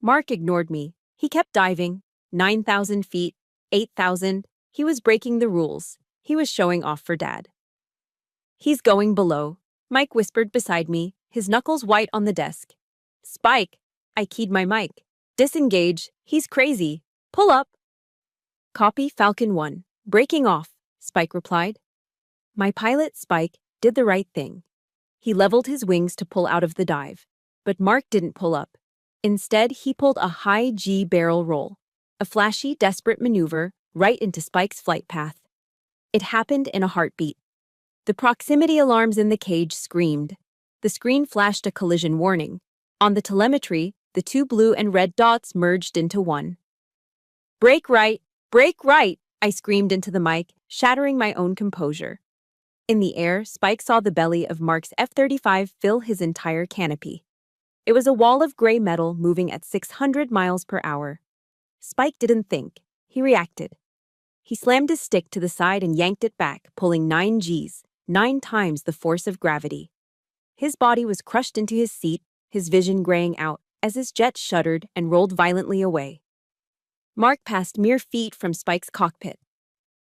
Mark ignored me. He kept diving. 9,000 feet, 8,000. He was breaking the rules. He was showing off for Dad. "He's going below," Mike whispered beside me, his knuckles white on the desk. "Spike," I keyed my mic. "Disengage. He's crazy. Pull up." "Copy, Falcon 1. Breaking off," Spike replied. My pilot, Spike, did the right thing. He leveled his wings to pull out of the dive. But Mark didn't pull up. Instead, he pulled a high G barrel roll, a flashy, desperate maneuver right into Spike's flight path. It happened in a heartbeat. The proximity alarms in the cage screamed. The screen flashed a collision warning. On the telemetry, the 2 blue and red dots merged into one. Break right, I screamed into the mic, shattering my own composure. In the air, Spike saw the belly of Mark's F-35 fill his entire canopy. It was a wall of gray metal moving at 600 miles per hour. Spike didn't think. He reacted. He slammed his stick to the side and yanked it back, pulling 9 Gs, 9 times the force of gravity. His body was crushed into his seat, his vision graying out as his jet shuddered and rolled violently away. Mark passed mere feet from Spike's cockpit.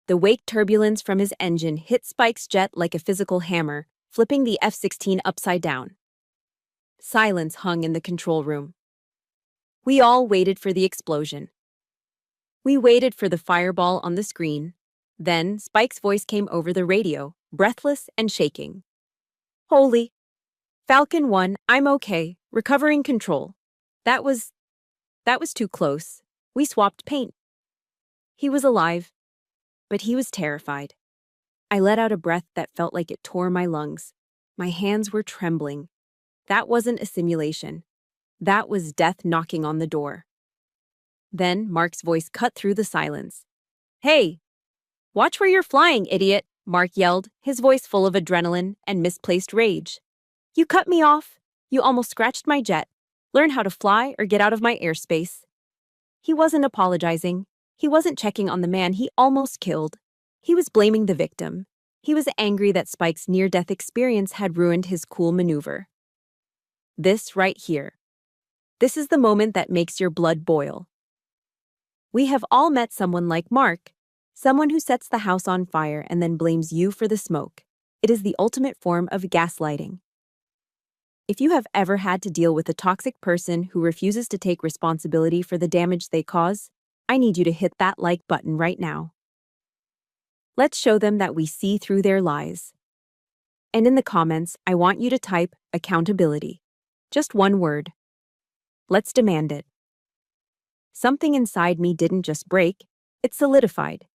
The wake turbulence from his engine hit Spike's jet like a physical hammer, flipping the F-16 upside down. Silence hung in the control room. We all waited for the explosion. We waited for the fireball on the screen. Then Spike's voice came over the radio, breathless and shaking. "Holy. Falcon 1, I'm okay, recovering control. That was too close. We swapped paint." He was alive, but he was terrified. I let out a breath that felt like it tore my lungs. My hands were trembling. That wasn't a simulation. That was death knocking on the door. Then Mark's voice cut through the silence. "Hey! Watch where you're flying, idiot!" Mark yelled, his voice full of adrenaline and misplaced rage. "You cut me off. You almost scratched my jet. Learn how to fly or get out of my airspace." He wasn't apologizing. He wasn't checking on the man he almost killed. He was blaming the victim. He was angry that Spike's near-death experience had ruined his cool maneuver. This right here. This is the moment that makes your blood boil. We have all met someone like Mark, someone who sets the house on fire and then blames you for the smoke. It is the ultimate form of gaslighting. If you have ever had to deal with a toxic person who refuses to take responsibility for the damage they cause, I need you to hit that like button right now. Let's show them that we see through their lies. And in the comments, I want you to type accountability. Just one word. Let's demand it. Something inside me didn't just break, it solidified.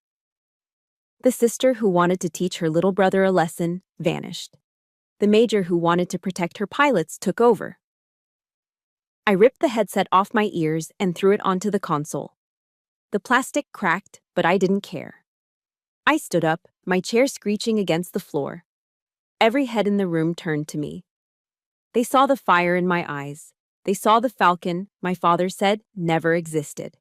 The sister who wanted to teach her little brother a lesson vanished. The major who wanted to protect her pilots took over. I ripped the headset off my ears and threw it onto the console. The plastic cracked, but I didn't care. I stood up, my chair screeching against the floor. Every head in the room turned to me. They saw the fire in my eyes. They saw the Falcon my father said never existed.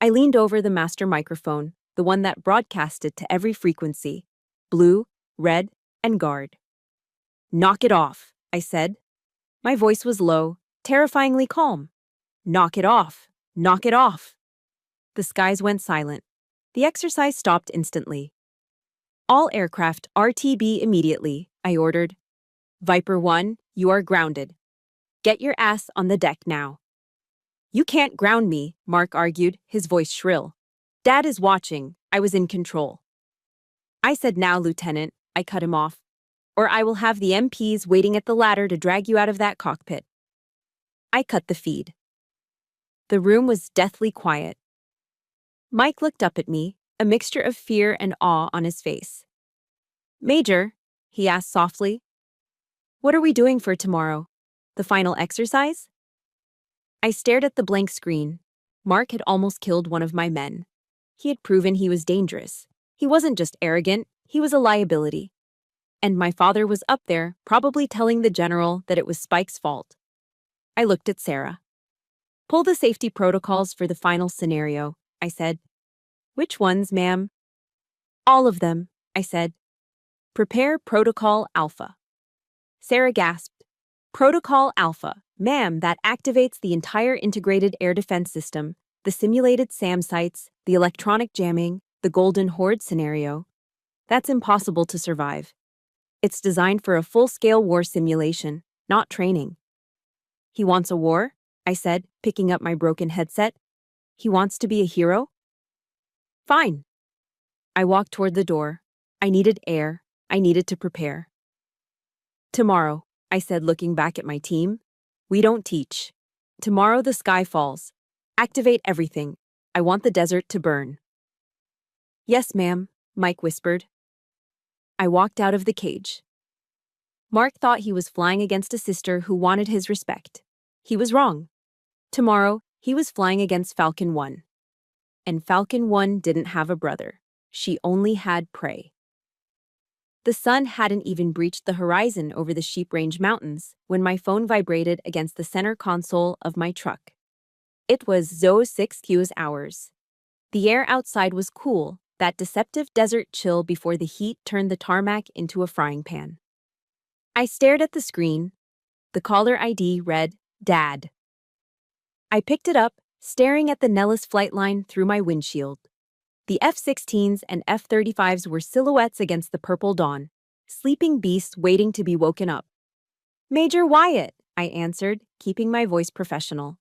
I leaned over the master microphone, the one that broadcasted to every frequency, blue, red, and guard. "Knock it off," I said. My voice was low, terrifyingly calm. "Knock it off. Knock it off." The skies went silent. The exercise stopped instantly. "All aircraft RTB immediately," I ordered. "Viper 1, you are grounded. Get your ass on the deck now." "You can't ground me," Mark argued, his voice shrill. "Dad is watching. I was in control." I said, "Now, Lieutenant," I cut him off, "or I will have the MPs waiting at the ladder to drag you out of that cockpit." I cut the feed. The room was deathly quiet. Mike looked up at me, a mixture of fear and awe on his face. "Major," he asked softly, "what are we doing for tomorrow? The final exercise?" I stared at the blank screen. Mark had almost killed one of my men. He had proven he was dangerous. He wasn't just arrogant, he was a liability. And my father was up there, probably telling the general that it was Spike's fault. I looked at Sarah. "Pull the safety protocols for the final scenario," I said. "Which ones, ma'am?" "All of them," I said. "Prepare Protocol Alpha." Sarah gasped. "Protocol Alpha, ma'am, that activates the entire integrated air defense system, the simulated SAM sites, the electronic jamming, the Golden Horde scenario. That's impossible to survive. It's designed for a full-scale war simulation, not training." "He wants a war?" I said, picking up my broken headset. "He wants to be a hero?" "Fine." I walked toward the door. I needed air. I needed to prepare. "Tomorrow," I said, looking back at my team, "we don't teach. Tomorrow the sky falls. Activate everything. I want the desert to burn." "Yes, ma'am," Mike whispered. I walked out of the cage. Mark thought he was flying against a sister who wanted his respect. He was wrong. Tomorrow, he was flying against Falcon 1. And Falcon 1 didn't have a brother. She only had prey. The sun hadn't even breached the horizon over the Sheep Range Mountains when my phone vibrated against the center console of my truck. It was 06 hours. The air outside was cool, that deceptive desert chill before the heat turned the tarmac into a frying pan. I stared at the screen. The caller ID read, "Dad." I picked it up, staring at the Nellis flight line through my windshield. The F-16s and F-35s were silhouettes against the purple dawn, sleeping beasts waiting to be woken up. "Major Wyatt," I answered, keeping my voice professional.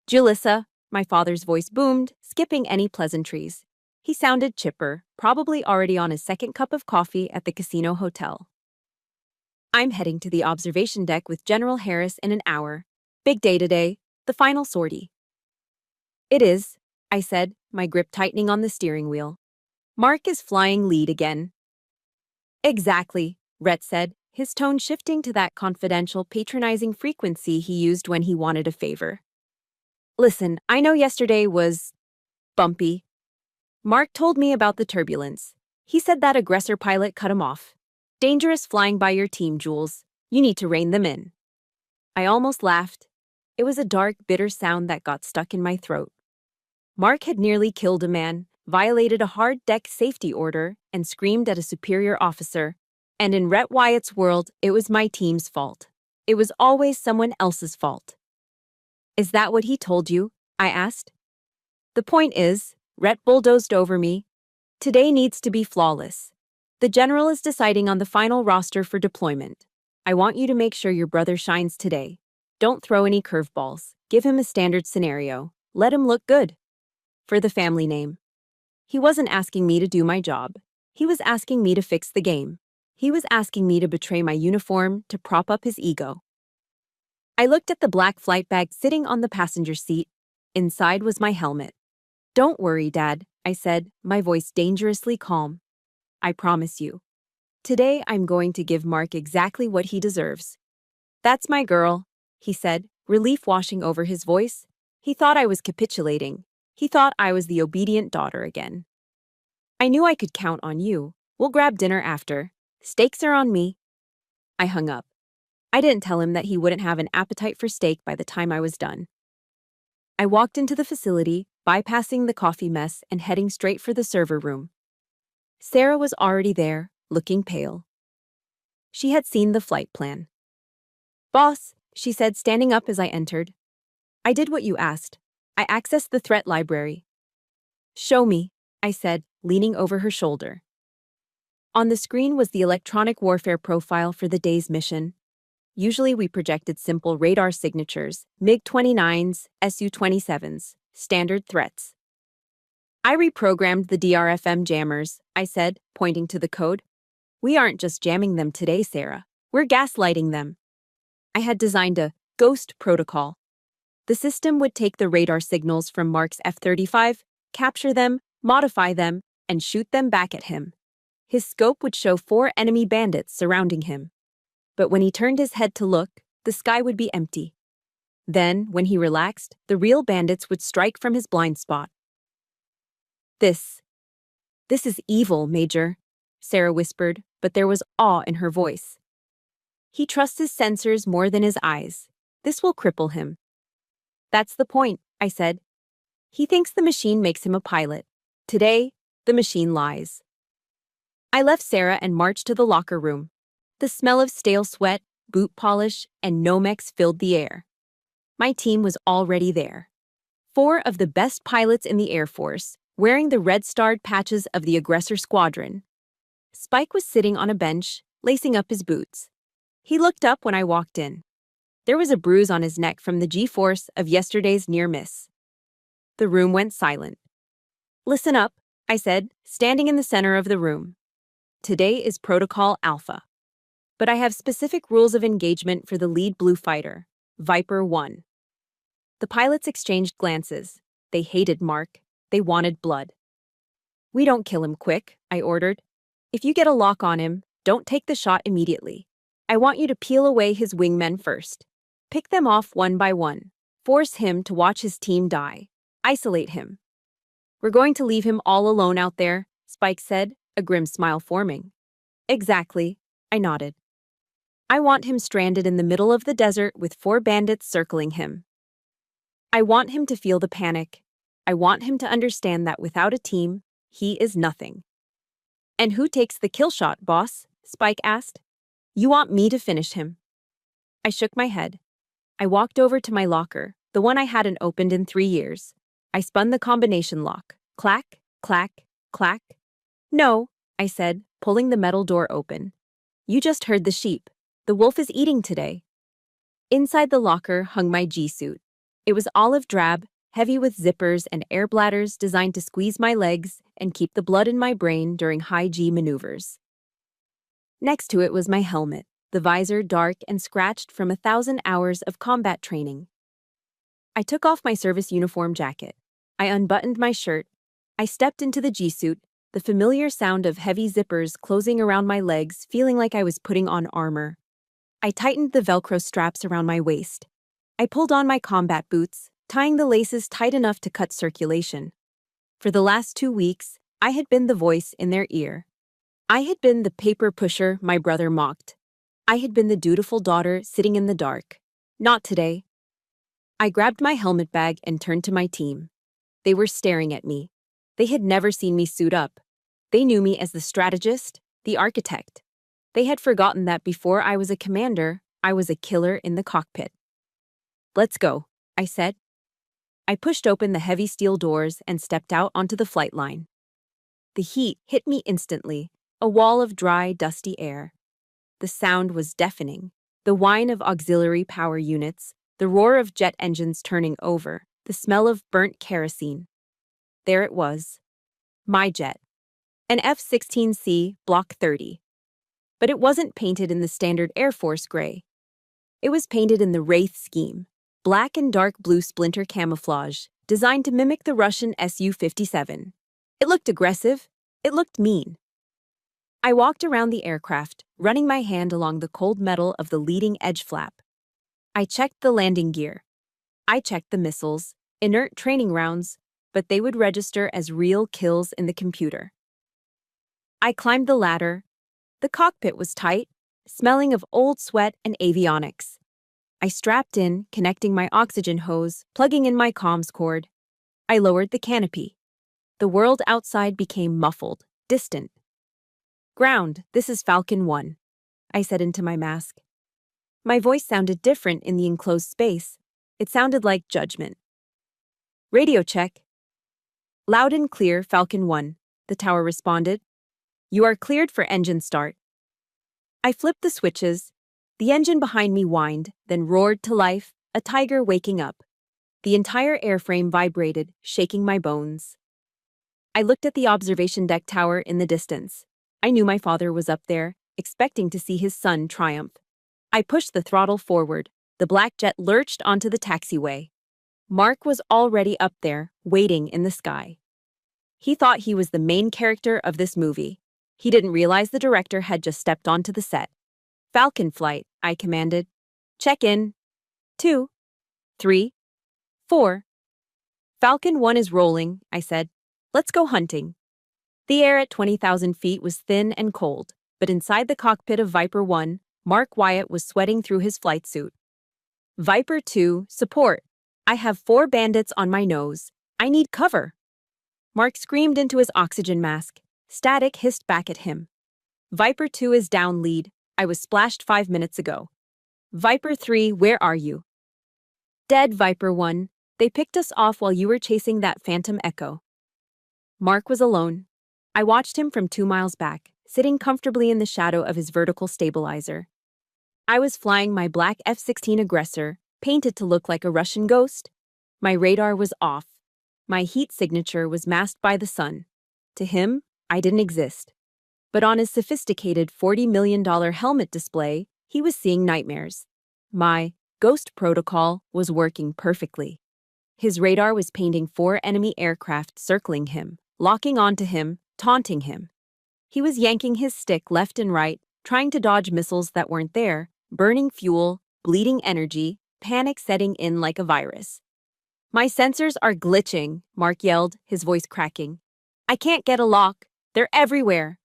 "Julissa," my father's voice boomed, skipping any pleasantries. He sounded chipper, probably already on his second cup of coffee at the casino hotel. "I'm heading to the observation deck with General Harris in an hour. Big day today, the final sortie." "It is," I said, my grip tightening on the steering wheel. "Mark is flying lead again." "Exactly," Rhett said, his tone shifting to that confidential, patronizing frequency he used when he wanted a favor. Listen, I know yesterday was bumpy. Mark told me about the turbulence. He said that aggressor pilot cut him off. Dangerous flying by your team, Jules. You need to rein them in. I almost laughed. It was a dark, bitter sound that got stuck in my throat. Mark had nearly killed a man, violated a hard deck safety order, and screamed at a superior officer. And in Rhett Wyatt's world, it was my team's fault. It was always someone else's fault. Is that what he told you? I asked. The point is, Rhett bulldozed over me. Today needs to be flawless. The general is deciding on the final roster for deployment. I want you to make sure your brother shines today. Don't throw any curveballs. Give him a standard scenario. Let him look good. For the family name. He wasn't asking me to do my job. He was asking me to fix the game. He was asking me to betray my uniform to prop up his ego. I looked at the black flight bag sitting on the passenger seat. Inside was my helmet. Don't worry, Dad, I said, my voice dangerously calm. I promise you. Today I'm going to give Mark exactly what he deserves. That's my girl, he said, relief washing over his voice. He thought I was capitulating. He thought I was the obedient daughter again. I knew I could count on you. We'll grab dinner after. Steaks are on me. I hung up. I didn't tell him that he wouldn't have an appetite for steak by the time I was done. I walked into the facility, bypassing the coffee mess and heading straight for the server room. Sarah was already there, looking pale. She had seen the flight plan. Boss, she said, standing up as I entered. I did what you asked. I accessed the threat library. Show me, I said, leaning over her shoulder. On the screen was the electronic warfare profile for the day's mission. Usually we projected simple radar signatures, MiG-29s, Su-27s, standard threats. I reprogrammed the DRFM jammers, I said, pointing to the code. We aren't just jamming them today, Sarah. We're gaslighting them. I had designed a ghost protocol. The system would take the radar signals from Mark's F-35, capture them, modify them, and shoot them back at him. His scope would show 4 enemy bandits surrounding him. But when he turned his head to look, the sky would be empty. Then, when he relaxed, the real bandits would strike from his blind spot. This is evil, Major, Sarah whispered, but there was awe in her voice. He trusts his sensors more than his eyes. This will cripple him. That's the point, I said. He thinks the machine makes him a pilot. Today, the machine lies. I left Sarah and marched to the locker room. The smell of stale sweat, boot polish, and Nomex filled the air. My team was already there. 4 of the best pilots in the Air Force, wearing the red-starred patches of the aggressor squadron. Spike was sitting on a bench, lacing up his boots. He looked up when I walked in. There was a bruise on his neck from the G-force of yesterday's near miss. The room went silent. Listen up, I said, standing in the center of the room. Today is Protocol Alpha. But I have specific rules of engagement for the lead blue fighter, Viper 1. The pilots exchanged glances. They hated Mark. They wanted blood. We don't kill him quick, I ordered. If you get a lock on him, don't take the shot immediately. I want you to peel away his wingmen first. Pick them off one by one. Force him to watch his team die. Isolate him. We're going to leave him all alone out there, Spike said, a grim smile forming. Exactly, I nodded. I want him stranded in the middle of the desert with 4 bandits circling him. I want him to feel the panic. I want him to understand that without a team, he is nothing. And who takes the kill shot, boss? Spike asked. You want me to finish him. I shook my head. I walked over to my locker, the one I hadn't opened in 3 years. I spun the combination lock. Clack, clack, clack. No, I said, pulling the metal door open. You just heard the sheep. The wolf is eating today. Inside the locker hung my G-suit. It was olive drab, heavy with zippers and air bladders designed to squeeze my legs and keep the blood in my brain during high G maneuvers. Next to it was my helmet, the visor dark and scratched from 1,000 hours of combat training. I took off my service uniform jacket. I unbuttoned my shirt. I stepped into the G-suit, the familiar sound of heavy zippers closing around my legs, feeling like I was putting on armor. I tightened the Velcro straps around my waist. I pulled on my combat boots, tying the laces tight enough to cut circulation. For the last 2 weeks, I had been the voice in their ear. I had been the paper pusher my brother mocked. I had been the dutiful daughter sitting in the dark. Not today. I grabbed my helmet bag and turned to my team. They were staring at me. They had never seen me suit up. They knew me as the strategist, the architect. They had forgotten that before I was a commander, I was a killer in the cockpit. "Let's go," I said. I pushed open the heavy steel doors and stepped out onto the flight line. The heat hit me instantly, a wall of dry, dusty air. The sound was deafening. The whine of auxiliary power units, the roar of jet engines turning over, the smell of burnt kerosene. There it was. My jet. An F-16C Block 30. But it wasn't painted in the standard Air Force gray. It was painted in the Wraith scheme, black and dark blue splinter camouflage, designed to mimic the Russian Su-57. It looked aggressive. It looked mean. I walked around the aircraft, running my hand along the cold metal of the leading edge flap. I checked the landing gear. I checked the missiles, inert training rounds, but they would register as real kills in the computer. I climbed the ladder. The cockpit was tight, smelling of old sweat and avionics. I strapped in, connecting my oxygen hose, plugging in my comms cord. I lowered the canopy. The world outside became muffled, distant. "Ground, this is Falcon 1, I said into my mask. My voice sounded different in the enclosed space. It sounded like judgment. "Radio check." "Loud and clear, Falcon 1, the tower responded. "You are cleared for engine start." I flipped the switches. The engine behind me whined, then roared to life, a tiger waking up. The entire airframe vibrated, shaking my bones. I looked at the observation deck tower in the distance. I knew my father was up there, expecting to see his son triumph. I pushed the throttle forward. The black jet lurched onto the taxiway. Mark was already up there, waiting in the sky. He thought he was the main character of this movie. He didn't realize the director had just stepped onto the set. "Falcon flight," I commanded. "Check in. 2, 3, 4. "Falcon 1 is rolling," I said. "Let's go hunting." The air at 20,000 feet was thin and cold, but inside the cockpit of Viper 1, Mark Wyatt was sweating through his flight suit. "Viper 2, support. I have 4 bandits on my nose. I need cover." Mark screamed into his oxygen mask. Static hissed back at him. "Viper 2 is down, lead. I was splashed 5 minutes ago." "Viper 3, where are you?" "Dead, Viper 1. They picked us off while you were chasing that Phantom Echo." Mark was alone. I watched him from 2 miles back, sitting comfortably in the shadow of his vertical stabilizer. I was flying my black F-16 Aggressor, painted to look like a Russian ghost. My radar was off. My heat signature was masked by the sun. To him, I didn't exist. But on his sophisticated $40 million helmet display, he was seeing nightmares. My ghost protocol was working perfectly. His radar was painting 4 enemy aircraft circling him, locking onto him, taunting him. He was yanking his stick left and right, trying to dodge missiles that weren't there, burning fuel, bleeding energy, panic setting in like a virus. "My sensors are glitching," Mark yelled, his voice cracking. "I can't get a lock. They're everywhere."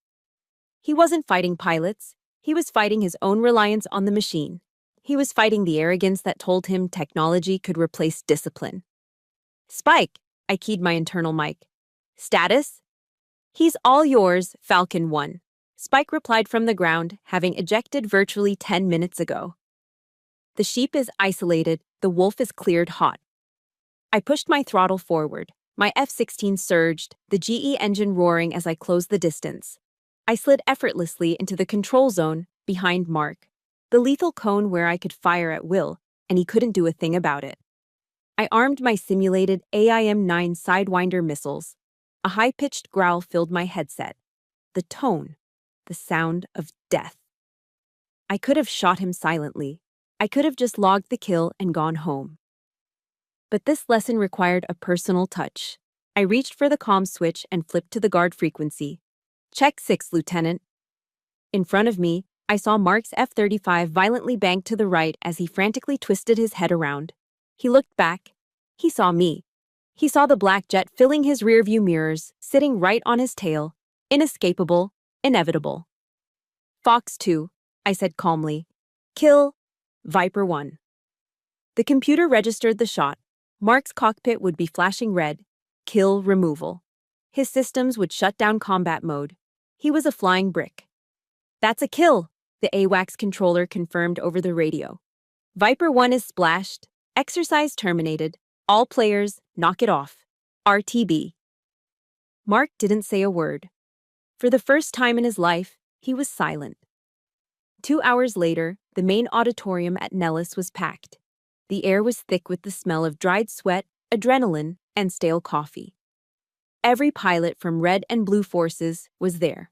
He wasn't fighting pilots. He was fighting his own reliance on the machine. He was fighting the arrogance that told him technology could replace discipline. "Spike," I keyed my internal mic. "Status?" "He's all yours, Falcon 1. Spike replied from the ground, having ejected virtually 10 minutes ago. "The sheep is isolated, the wolf is cleared hot." I pushed my throttle forward. My F-16 surged, the GE engine roaring as I closed the distance. I slid effortlessly into the control zone, behind Mark, the lethal cone where I could fire at will, and he couldn't do a thing about it. I armed my simulated AIM-9 Sidewinder missiles. A high-pitched growl filled my headset. The tone, the sound of death. I could have shot him silently. I could have just logged the kill and gone home. But this lesson required a personal touch. I reached for the comm switch and flipped to the guard frequency. Check 6, Lieutenant. In front of me, I saw Mark's F-35 violently bank to the right as he frantically twisted his head around. He looked back. He saw me. He saw the black jet filling his rearview mirrors, sitting right on his tail. Inescapable, inevitable. Fox 2, I said calmly. Kill Viper 1. The computer registered the shot. Mark's cockpit would be flashing red. Kill removal. His systems would shut down combat mode. He was a flying brick. That's a kill, the AWACS controller confirmed over the radio. Viper 1 is splashed. Exercise terminated. All players, knock it off. RTB. Mark didn't say a word. For the first time in his life, he was silent. 2 hours later, the main auditorium at Nellis was packed. The air was thick with the smell of dried sweat, adrenaline, and stale coffee. Every pilot from Red and Blue Forces was there.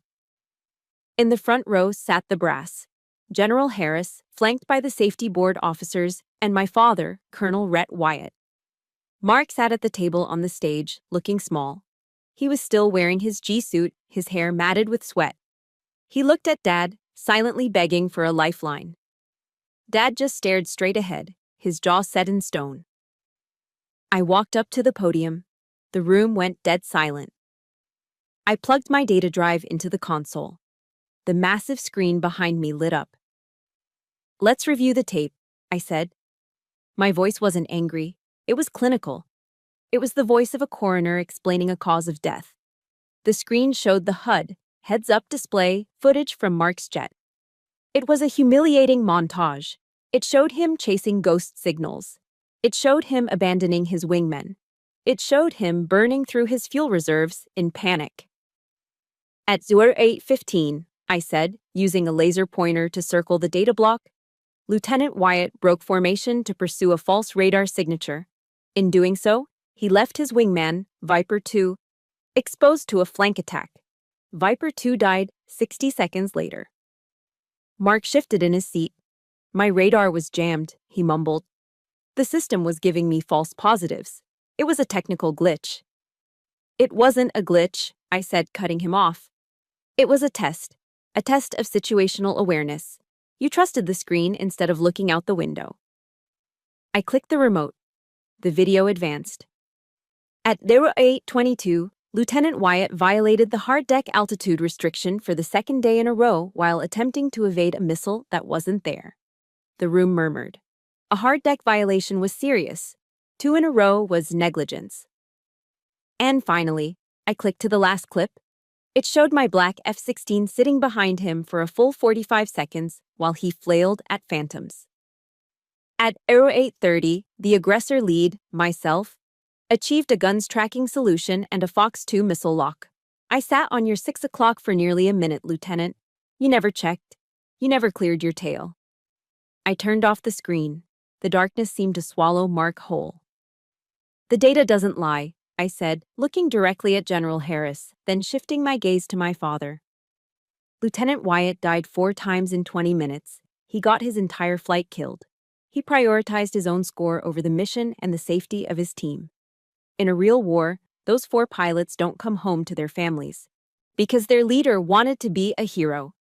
In the front row sat the brass, General Harris, flanked by the safety board officers, and my father, Colonel Rhett Wyatt. Mark sat at the table on the stage, looking small. He was still wearing his G-suit, his hair matted with sweat. He looked at Dad, silently begging for a lifeline. Dad just stared straight ahead, his jaw set in stone. I walked up to the podium. The room went dead silent. I plugged my data drive into the console. The massive screen behind me lit up. Let's review the tape, I said. My voice wasn't angry. It was clinical. It was the voice of a coroner explaining a cause of death. The screen showed the HUD, heads-up display, footage from Mark's jet. It was a humiliating montage. It showed him chasing ghost signals. It showed him abandoning his wingmen. It showed him burning through his fuel reserves in panic. At 08:15, I said, using a laser pointer to circle the data block, Lieutenant Wyatt broke formation to pursue a false radar signature. In doing so, he left his wingman, Viper 2, exposed to a flank attack. Viper 2 died 60 seconds later. Mark shifted in his seat. My radar was jammed, he mumbled. The system was giving me false positives. It was a technical glitch. It wasn't a glitch, I said, cutting him off. It was a test of situational awareness. You trusted the screen instead of looking out the window. I clicked the remote. The video advanced. At 08:22, Lieutenant Wyatt violated the hard deck altitude restriction for the second day in a row while attempting to evade a missile that wasn't there. The room murmured. A hard deck violation was serious. 2 in a row was negligence. And finally, I clicked to the last clip. It showed my black F-16 sitting behind him for a full 45 seconds while he flailed at phantoms. At 08:30, the aggressor lead, myself, achieved a guns tracking solution and a Fox 2 missile lock. I sat on your 6 o'clock for nearly a minute, Lieutenant. You never checked. You never cleared your tail. I turned off the screen. The darkness seemed to swallow Mark whole. The data doesn't lie, I said, looking directly at General Harris, then shifting my gaze to my father. Lieutenant Wyatt died 4 times in 20 minutes. He got his entire flight killed. He prioritized his own score over the mission and the safety of his team. In a real war, those 4 pilots don't come home to their families, because their leader wanted to be a hero.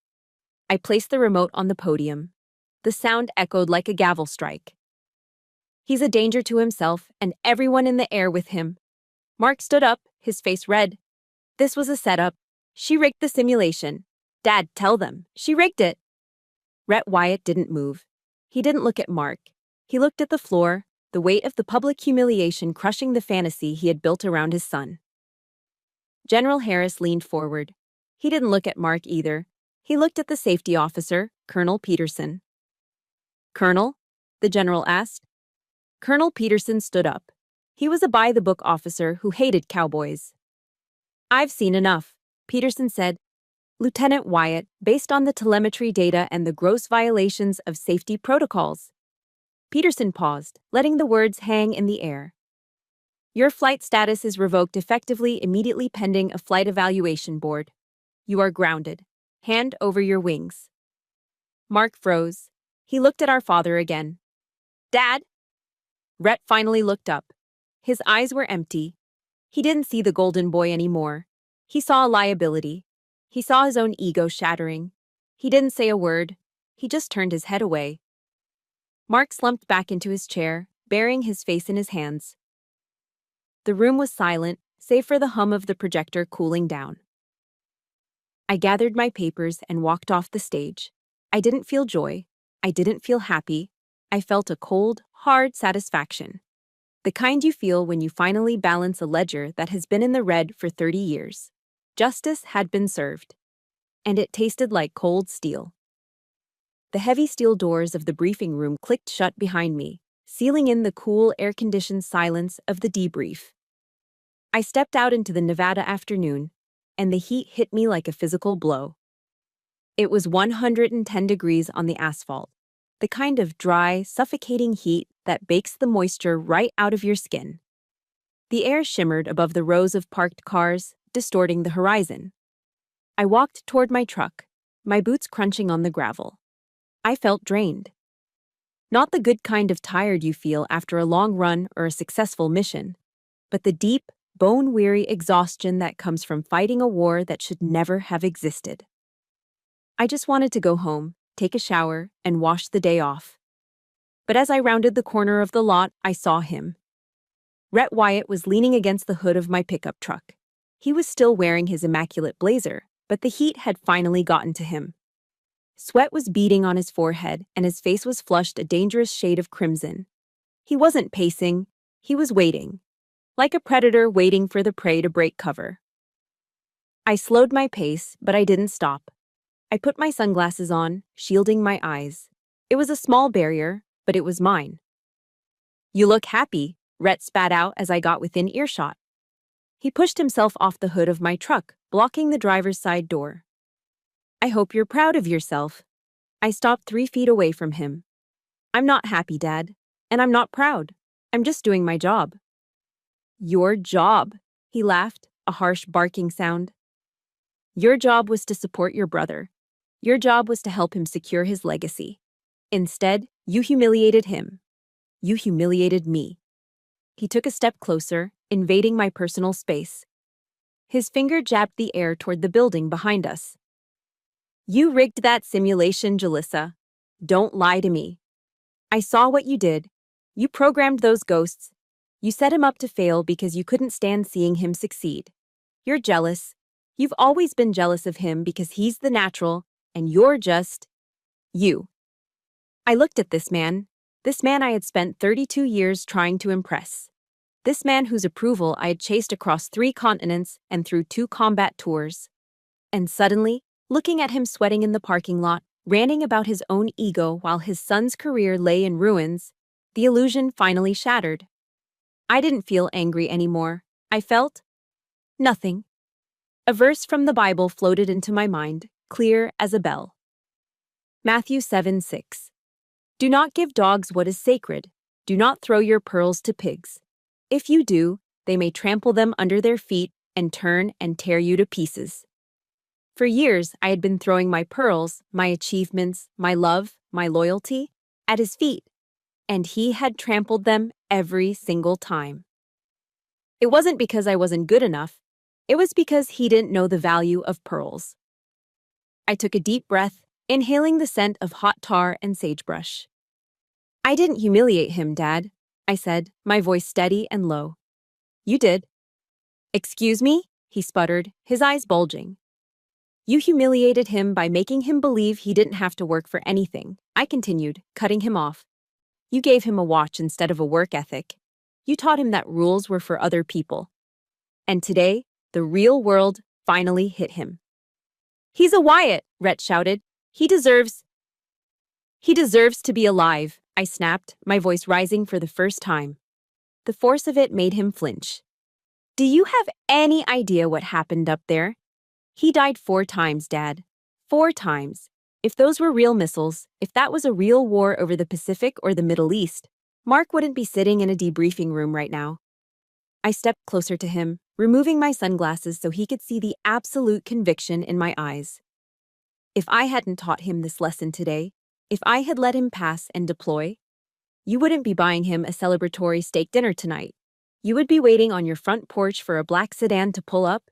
I placed the remote on the podium. The sound echoed like a gavel strike. He's a danger to himself and everyone in the air with him. Mark stood up, his face red. This was a setup. She rigged the simulation. Dad, tell them. She rigged it. Rhett Wyatt didn't move. He didn't look at Mark. He looked at the floor, the weight of the public humiliation crushing the fantasy he had built around his son. General Harris leaned forward. He didn't look at Mark either. He looked at the safety officer, Colonel Peterson. Colonel? The general asked. Colonel Peterson stood up. He was a by-the-book officer who hated cowboys. I've seen enough, Peterson said. Lieutenant Wyatt, based on the telemetry data and the gross violations of safety protocols. Peterson paused, letting the words hang in the air. Your flight status is revoked effectively immediately pending a flight evaluation board. You are grounded. Hand over your wings. Mark froze. He looked at our father again. Dad? Rhett finally looked up. His eyes were empty. He didn't see the golden boy anymore. He saw a liability. He saw his own ego shattering. He didn't say a word. He just turned his head away. Mark slumped back into his chair, burying his face in his hands. The room was silent, save for the hum of the projector cooling down. I gathered my papers and walked off the stage. I didn't feel joy. I didn't feel happy. I felt a cold, hard satisfaction. The kind you feel when you finally balance a ledger that has been in the red for 30 years. Justice had been served. And it tasted like cold steel. The heavy steel doors of the briefing room clicked shut behind me, sealing in the cool, air-conditioned silence of the debrief. I stepped out into the Nevada afternoon, and the heat hit me like a physical blow. It was 110 degrees on the asphalt, the kind of dry, suffocating heat that bakes the moisture right out of your skin. The air shimmered above the rows of parked cars, distorting the horizon. I walked toward my truck, my boots crunching on the gravel. I felt drained. Not the good kind of tired you feel after a long run or a successful mission, but the deep, bone-weary exhaustion that comes from fighting a war that should never have existed. I just wanted to go home, take a shower, and wash the day off. But as I rounded the corner of the lot, I saw him. Rhett Wyatt was leaning against the hood of my pickup truck. He was still wearing his immaculate blazer, but the heat had finally gotten to him. Sweat was beading on his forehead, and his face was flushed a dangerous shade of crimson. He wasn't pacing, he was waiting. Like a predator waiting for the prey to break cover. I slowed my pace, but I didn't stop. I put my sunglasses on, shielding my eyes. It was a small barrier, but it was mine. "You look happy," Rhett spat out as I got within earshot. He pushed himself off the hood of my truck, blocking the driver's side door. "I hope you're proud of yourself." I stopped 3 feet away from him. "I'm not happy, Dad. And I'm not proud. I'm just doing my job." "Your job," he laughed, a harsh barking sound. "Your job was to support your brother. Your job was to help him secure his legacy. Instead, you humiliated him. You humiliated me." He took a step closer, invading my personal space. His finger jabbed the air toward the building behind us. "You rigged that simulation, Jalissa. Don't lie to me. I saw what you did. You programmed those ghosts. You set him up to fail because you couldn't stand seeing him succeed. You're jealous. You've always been jealous of him because he's the natural, and you're just you." I looked at this man I had spent 32 years trying to impress. This man whose approval I had chased across 3 continents and through 2 combat tours. And suddenly, looking at him sweating in the parking lot, ranting about his own ego while his son's career lay in ruins, the illusion finally shattered. I didn't feel angry anymore. I felt nothing. A verse from the Bible floated into my mind, clear as a bell. Matthew 7:6. "Do not give dogs what is sacred. Do not throw your pearls to pigs. If you do, they may trample them under their feet and turn and tear you to pieces." For years, I had been throwing my pearls, my achievements, my love, my loyalty, at his feet, and he had trampled them every single time. It wasn't because I wasn't good enough. It was because he didn't know the value of pearls. I took a deep breath, inhaling the scent of hot tar and sagebrush. "I didn't humiliate him, Dad," I said, my voice steady and low. "You did." "Excuse me?" he sputtered, his eyes bulging. "You humiliated him by making him believe he didn't have to work for anything," I continued, cutting him off. "You gave him a watch instead of a work ethic. You taught him that rules were for other people. And today, the real world finally hit him." "He's a Wyatt," Rhett shouted. He deserves to be alive," I snapped, my voice rising for the first time. The force of it made him flinch. "Do you have any idea what happened up there? He died 4 times, Dad. 4 times. If those were real missiles, if that was a real war over the Pacific or the Middle East, Mark wouldn't be sitting in a debriefing room right now." I stepped closer to him, removing my sunglasses so he could see the absolute conviction in my eyes. If I hadn't taught him this lesson today, if I had let him pass and deploy, you wouldn't be buying him a celebratory steak dinner tonight. You would be waiting on your front porch for a black sedan to pull up.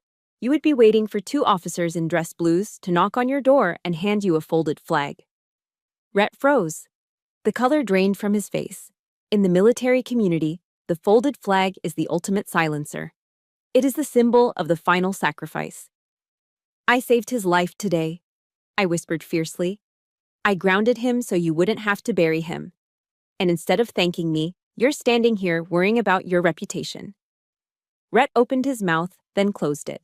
You would be waiting for two officers in dress blues to knock on your door and hand you a folded flag. Rhett froze. The color drained from his face. In the military community, the folded flag is the ultimate silencer. It is the symbol of the final sacrifice. I saved his life today, I whispered fiercely. I grounded him so you wouldn't have to bury him. And instead of thanking me, you're standing here worrying about your reputation. Rhett opened his mouth, then closed it.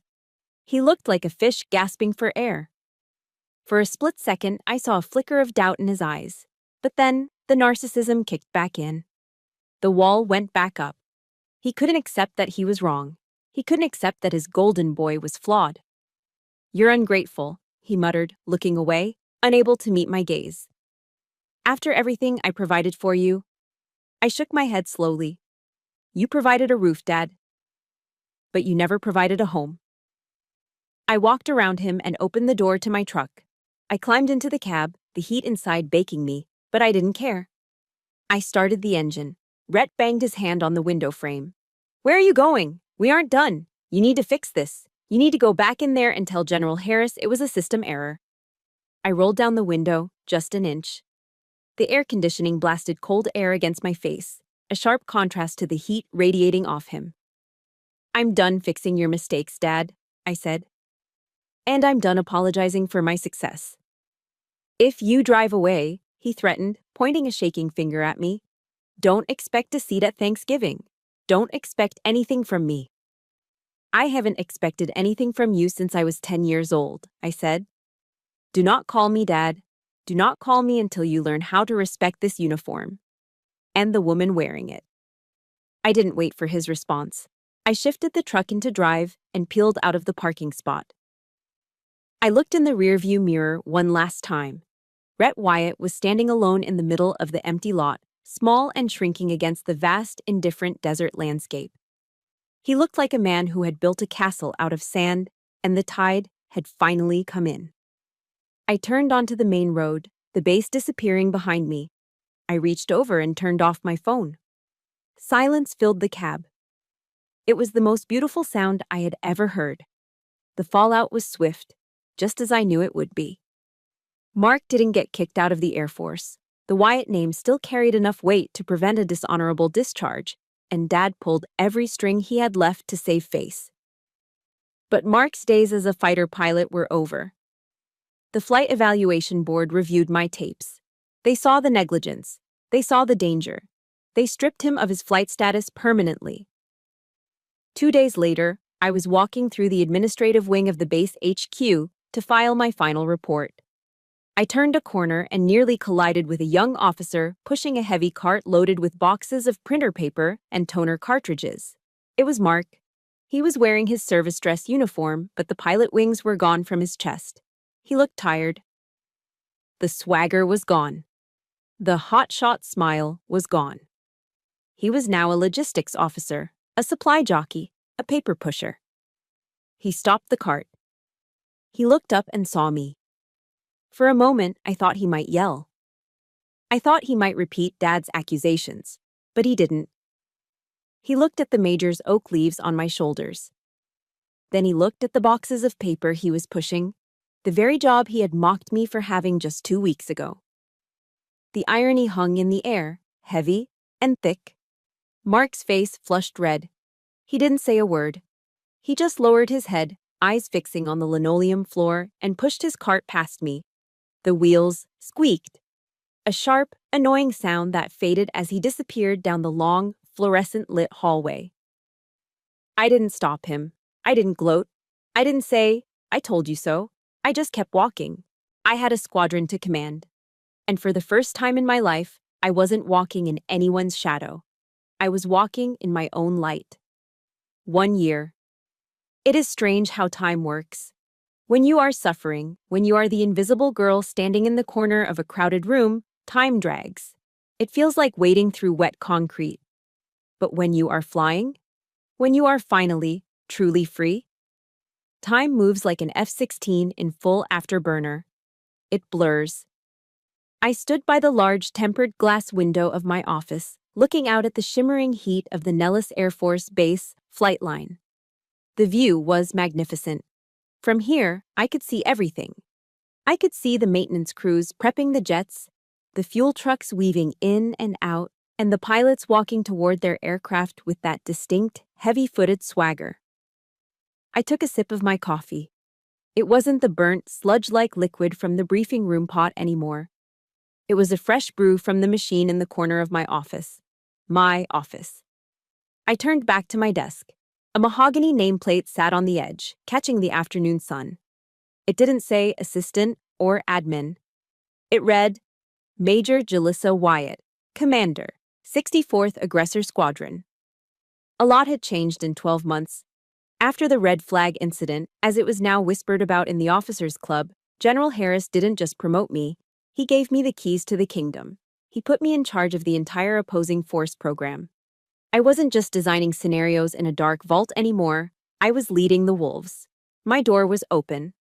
He looked like a fish gasping for air. For a split second, I saw a flicker of doubt in his eyes. But then, the narcissism kicked back in. The wall went back up. He couldn't accept that he was wrong. He couldn't accept that his golden boy was flawed. You're ungrateful, he muttered, looking away, unable to meet my gaze. After everything I provided for you, I shook my head slowly. You provided a roof, Dad. But you never provided a home. I walked around him and opened the door to my truck. I climbed into the cab, the heat inside baking me, but I didn't care. I started the engine. Rhett banged his hand on the window frame. Where are you going? We aren't done. You need to fix this. You need to go back in there and tell General Harris it was a system error. I rolled down the window, just an inch. The air conditioning blasted cold air against my face, a sharp contrast to the heat radiating off him. I'm done fixing your mistakes, Dad, I said. And I'm done apologizing for my success. If you drive away, he threatened, pointing a shaking finger at me, don't expect a seat at Thanksgiving. Don't expect anything from me. I haven't expected anything from you since I was 10 years old, I said. Do not call me Dad. Do not call me until you learn how to respect this uniform. And the woman wearing it. I didn't wait for his response. I shifted the truck into drive and peeled out of the parking spot. I looked in the rearview mirror one last time. Rhett Wyatt was standing alone in the middle of the empty lot, small and shrinking against the vast, indifferent desert landscape. He looked like a man who had built a castle out of sand, and the tide had finally come in. I turned onto the main road, the base disappearing behind me. I reached over and turned off my phone. Silence filled the cab. It was the most beautiful sound I had ever heard. The fallout was swift, just as I knew it would be. Mark didn't get kicked out of the Air Force. The Wyatt name still carried enough weight to prevent a dishonorable discharge, and Dad pulled every string he had left to save face. But Mark's days as a fighter pilot were over. The Flight Evaluation Board reviewed my tapes. They saw the negligence. They saw the danger. They stripped him of his flight status permanently. 2 days later, I was walking through the administrative wing of the base HQ to file my final report. I turned a corner and nearly collided with a young officer pushing a heavy cart loaded with boxes of printer paper and toner cartridges. It was Mark. He was wearing his service dress uniform, but the pilot wings were gone from his chest. He looked tired. The swagger was gone. The hotshot smile was gone. He was now a logistics officer, a supply jockey, a paper pusher. He stopped the cart. He looked up and saw me. For a moment, I thought he might yell. I thought he might repeat Dad's accusations, but he didn't. He looked at the Major's oak leaves on my shoulders. Then he looked at the boxes of paper he was pushing, the very job he had mocked me for having just 2 weeks ago. The irony hung in the air, heavy and thick. Mark's face flushed red. He didn't say a word. He just lowered his head, eyes fixing on the linoleum floor, and pushed his cart past me. The wheels squeaked. A sharp, annoying sound that faded as he disappeared down the long, fluorescent-lit hallway. I didn't stop him. I didn't gloat. I didn't say, I told you so. I just kept walking. I had a squadron to command. And for the first time in my life, I wasn't walking in anyone's shadow. I was walking in my own light. 1 year. It is strange how time works. When you are suffering, when you are the invisible girl standing in the corner of a crowded room, time drags. It feels like wading through wet concrete. But when you are flying, when you are finally, truly free, time moves like an F-16 in full afterburner. It blurs. I stood by the large tempered glass window of my office, looking out at the shimmering heat of the Nellis Air Force Base flight line. The view was magnificent. From here, I could see everything. I could see the maintenance crews prepping the jets, the fuel trucks weaving in and out, and the pilots walking toward their aircraft with that distinct, heavy-footed swagger. I took a sip of my coffee. It wasn't the burnt, sludge-like liquid from the briefing room pot anymore. It was a fresh brew from the machine in the corner of my office. My office. I turned back to my desk. A mahogany nameplate sat on the edge, catching the afternoon sun. It didn't say assistant or admin. It read, Major Jalissa Wyatt, Commander, 64th Aggressor Squadron. A lot had changed in 12 months. After the red flag incident, as it was now whispered about in the officers' club, General Harris didn't just promote me, he gave me the keys to the kingdom. He put me in charge of the entire opposing force program. I wasn't just designing scenarios in a dark vault anymore, I was leading the wolves. My door was open.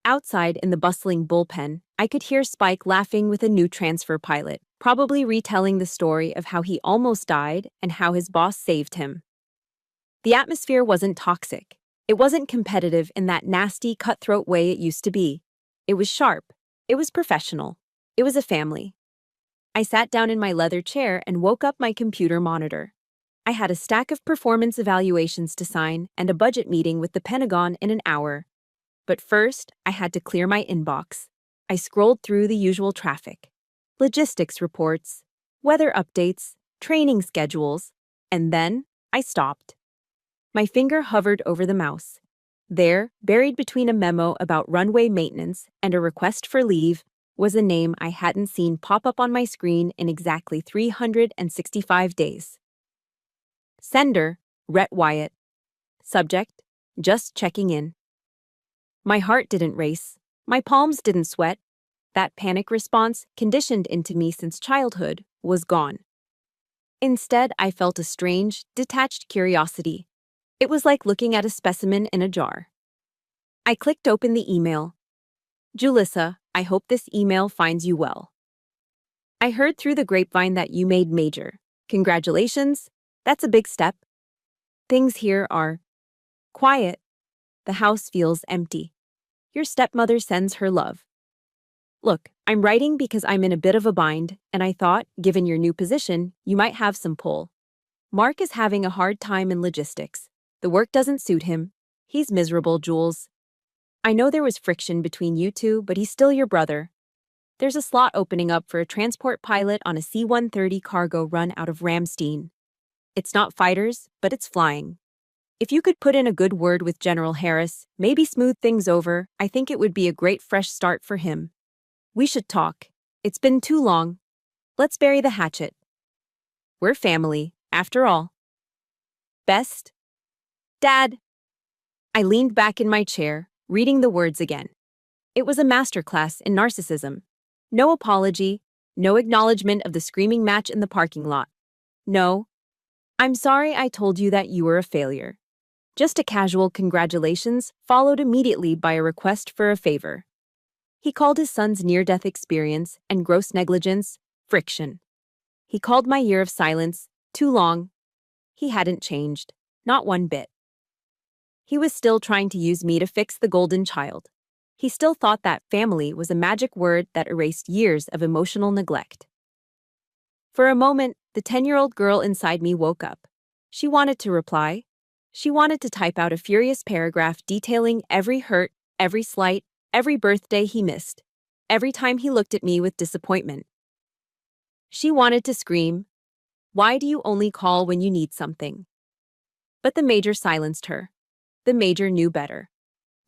Outside in the bustling bullpen, I could hear Spike laughing with a new transfer pilot, probably retelling the story of how he almost died and how his boss saved him. The atmosphere wasn't toxic. It wasn't competitive in that nasty, cutthroat way it used to be. It was sharp. It was professional. It was a family. I sat down in my leather chair and woke up my computer monitor. I had a stack of performance evaluations to sign and a budget meeting with the Pentagon in an hour. But first, I had to clear my inbox. I scrolled through the usual traffic. Logistics reports, weather updates, training schedules, and then I stopped. My finger hovered over the mouse. There, buried between a memo about runway maintenance and a request for leave, was a name I hadn't seen pop up on my screen in exactly 365 days. Sender, Rhett Wyatt. Subject, just checking in. My heart didn't race. My palms didn't sweat. That panic response, conditioned into me since childhood, was gone. Instead, I felt a strange, detached curiosity. It was like looking at a specimen in a jar. I clicked open the email. Julissa, I hope this email finds you well. I heard through the grapevine that you made major. Congratulations. That's a big step. Things here are quiet. The house feels empty. Your stepmother sends her love. Look, I'm writing because I'm in a bit of a bind, and I thought, given your new position, you might have some pull. Mark is having a hard time in logistics. The work doesn't suit him. He's miserable, Jules. I know there was friction between you two, but he's still your brother. There's a slot opening up for a transport pilot on a C-130 cargo run out of Ramstein. It's not fighters, but it's flying. If you could put in a good word with General Harris, maybe smooth things over, I think it would be a great fresh start for him. We should talk. It's been too long. Let's bury the hatchet. We're family, after all. Best. Dad. I leaned back in my chair, reading the words again. It was a masterclass in narcissism. No apology, no acknowledgement of the screaming match in the parking lot. No. I'm sorry I told you that you were a failure. Just a casual congratulations, followed immediately by a request for a favor. He called his son's near-death experience and gross negligence friction. He called my year of silence too long. He hadn't changed, not one bit. He was still trying to use me to fix the golden child. He still thought that family was a magic word that erased years of emotional neglect. For a moment, the 10-year-old girl inside me woke up. She wanted to reply. She wanted to type out a furious paragraph detailing every hurt, every slight, every birthday he missed, every time he looked at me with disappointment. She wanted to scream, "Why do you only call when you need something?" But the major silenced her. The major knew better.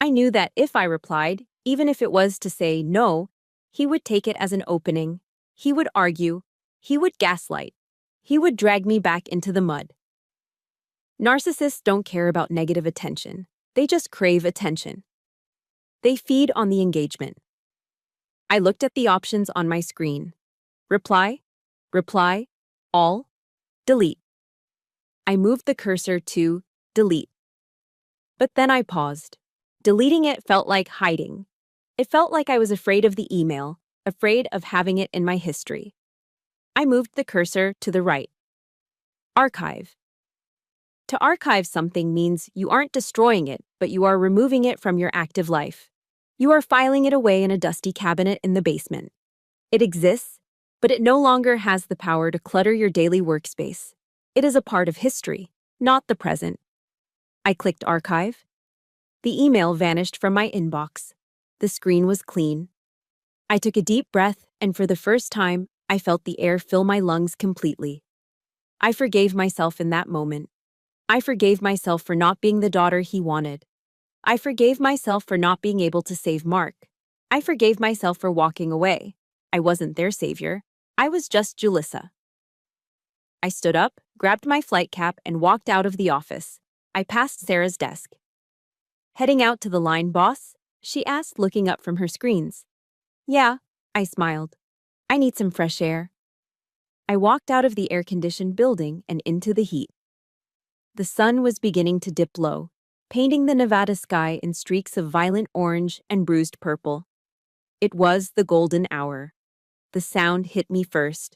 I knew that if I replied, even if it was to say no, he would take it as an opening. He would argue. He would gaslight. He would drag me back into the mud. Narcissists don't care about negative attention. They just crave attention. They feed on the engagement. I looked at the options on my screen. Reply, reply, all, delete. I moved the cursor to delete. But then I paused. Deleting it felt like hiding. It felt like I was afraid of the email, afraid of having it in my history. I moved the cursor to the right. Archive. To archive something means you aren't destroying it, but you are removing it from your active life. You are filing it away in a dusty cabinet in the basement. It exists, but it no longer has the power to clutter your daily workspace. It is a part of history, not the present. I clicked archive. The email vanished from my inbox. The screen was clean. I took a deep breath, and for the first time, I felt the air fill my lungs completely. I forgave myself in that moment. I forgave myself for not being the daughter he wanted. I forgave myself for not being able to save Mark. I forgave myself for walking away. I wasn't their savior. I was just Julissa. I stood up, grabbed my flight cap, and walked out of the office. I passed Sarah's desk. Heading out to the line, boss? She asked, looking up from her screens. Yeah, I smiled. I need some fresh air. I walked out of the air-conditioned building and into the heat. The sun was beginning to dip low, painting the Nevada sky in streaks of violent orange and bruised purple. It was the golden hour. The sound hit me first,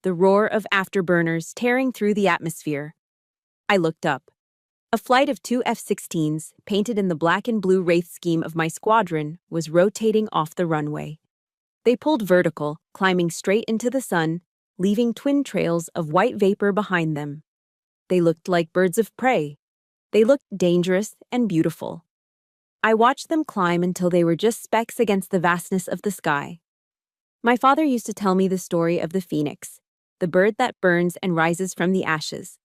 the roar of afterburners tearing through the atmosphere. I looked up. A flight of 2 F-16s, painted in the black and blue wraith scheme of my squadron, was rotating off the runway. They pulled vertical, climbing straight into the sun, leaving twin trails of white vapor behind them. They looked like birds of prey. They looked dangerous and beautiful. I watched them climb until they were just specks against the vastness of the sky. My father used to tell me the story of the phoenix, the bird that burns and rises from the ashes.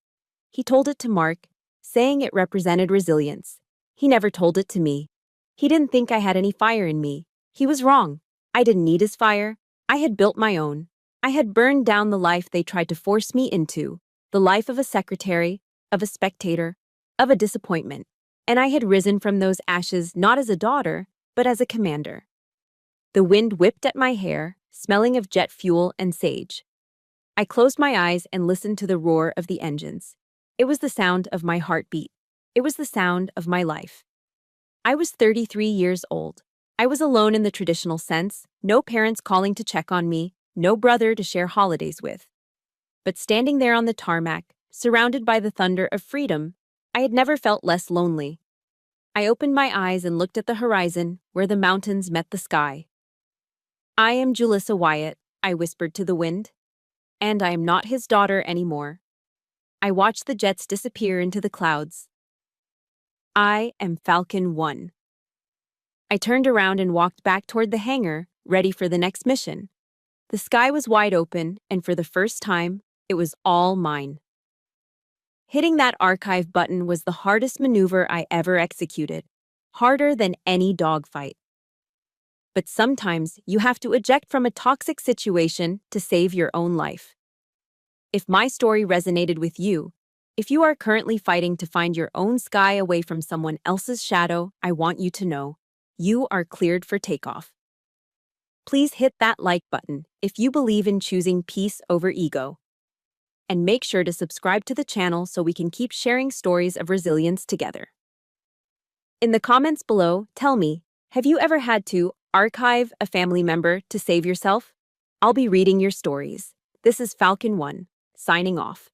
He told it to Mark, saying it represented resilience. He never told it to me. He didn't think I had any fire in me. He was wrong. I didn't need his fire. I had built my own. I had burned down the life they tried to force me into, the life of a secretary, of a spectator, of a disappointment. And I had risen from those ashes not as a daughter, but as a commander. The wind whipped at my hair, smelling of jet fuel and sage. I closed my eyes and listened to the roar of the engines. It was the sound of my heartbeat. It was the sound of my life. I was 33 years old. I was alone in the traditional sense, no parents calling to check on me, no brother to share holidays with. But standing there on the tarmac, surrounded by the thunder of freedom, I had never felt less lonely. I opened my eyes and looked at the horizon, where the mountains met the sky. I am Julissa Wyatt, I whispered to the wind. And I am not his daughter anymore. I watched the jets disappear into the clouds. I am Falcon 1. I turned around and walked back toward the hangar, ready for the next mission. The sky was wide open, and for the first time, it was all mine. Hitting that archive button was the hardest maneuver I ever executed, harder than any dogfight. But sometimes you have to eject from a toxic situation to save your own life. If my story resonated with you, if you are currently fighting to find your own sky away from someone else's shadow, I want you to know, you are cleared for takeoff. Please hit that like button if you believe in choosing peace over ego. And make sure to subscribe to the channel so we can keep sharing stories of resilience together. In the comments below, tell me, have you ever had to archive a family member to save yourself? I'll be reading your stories. This is Falcon 1, signing off.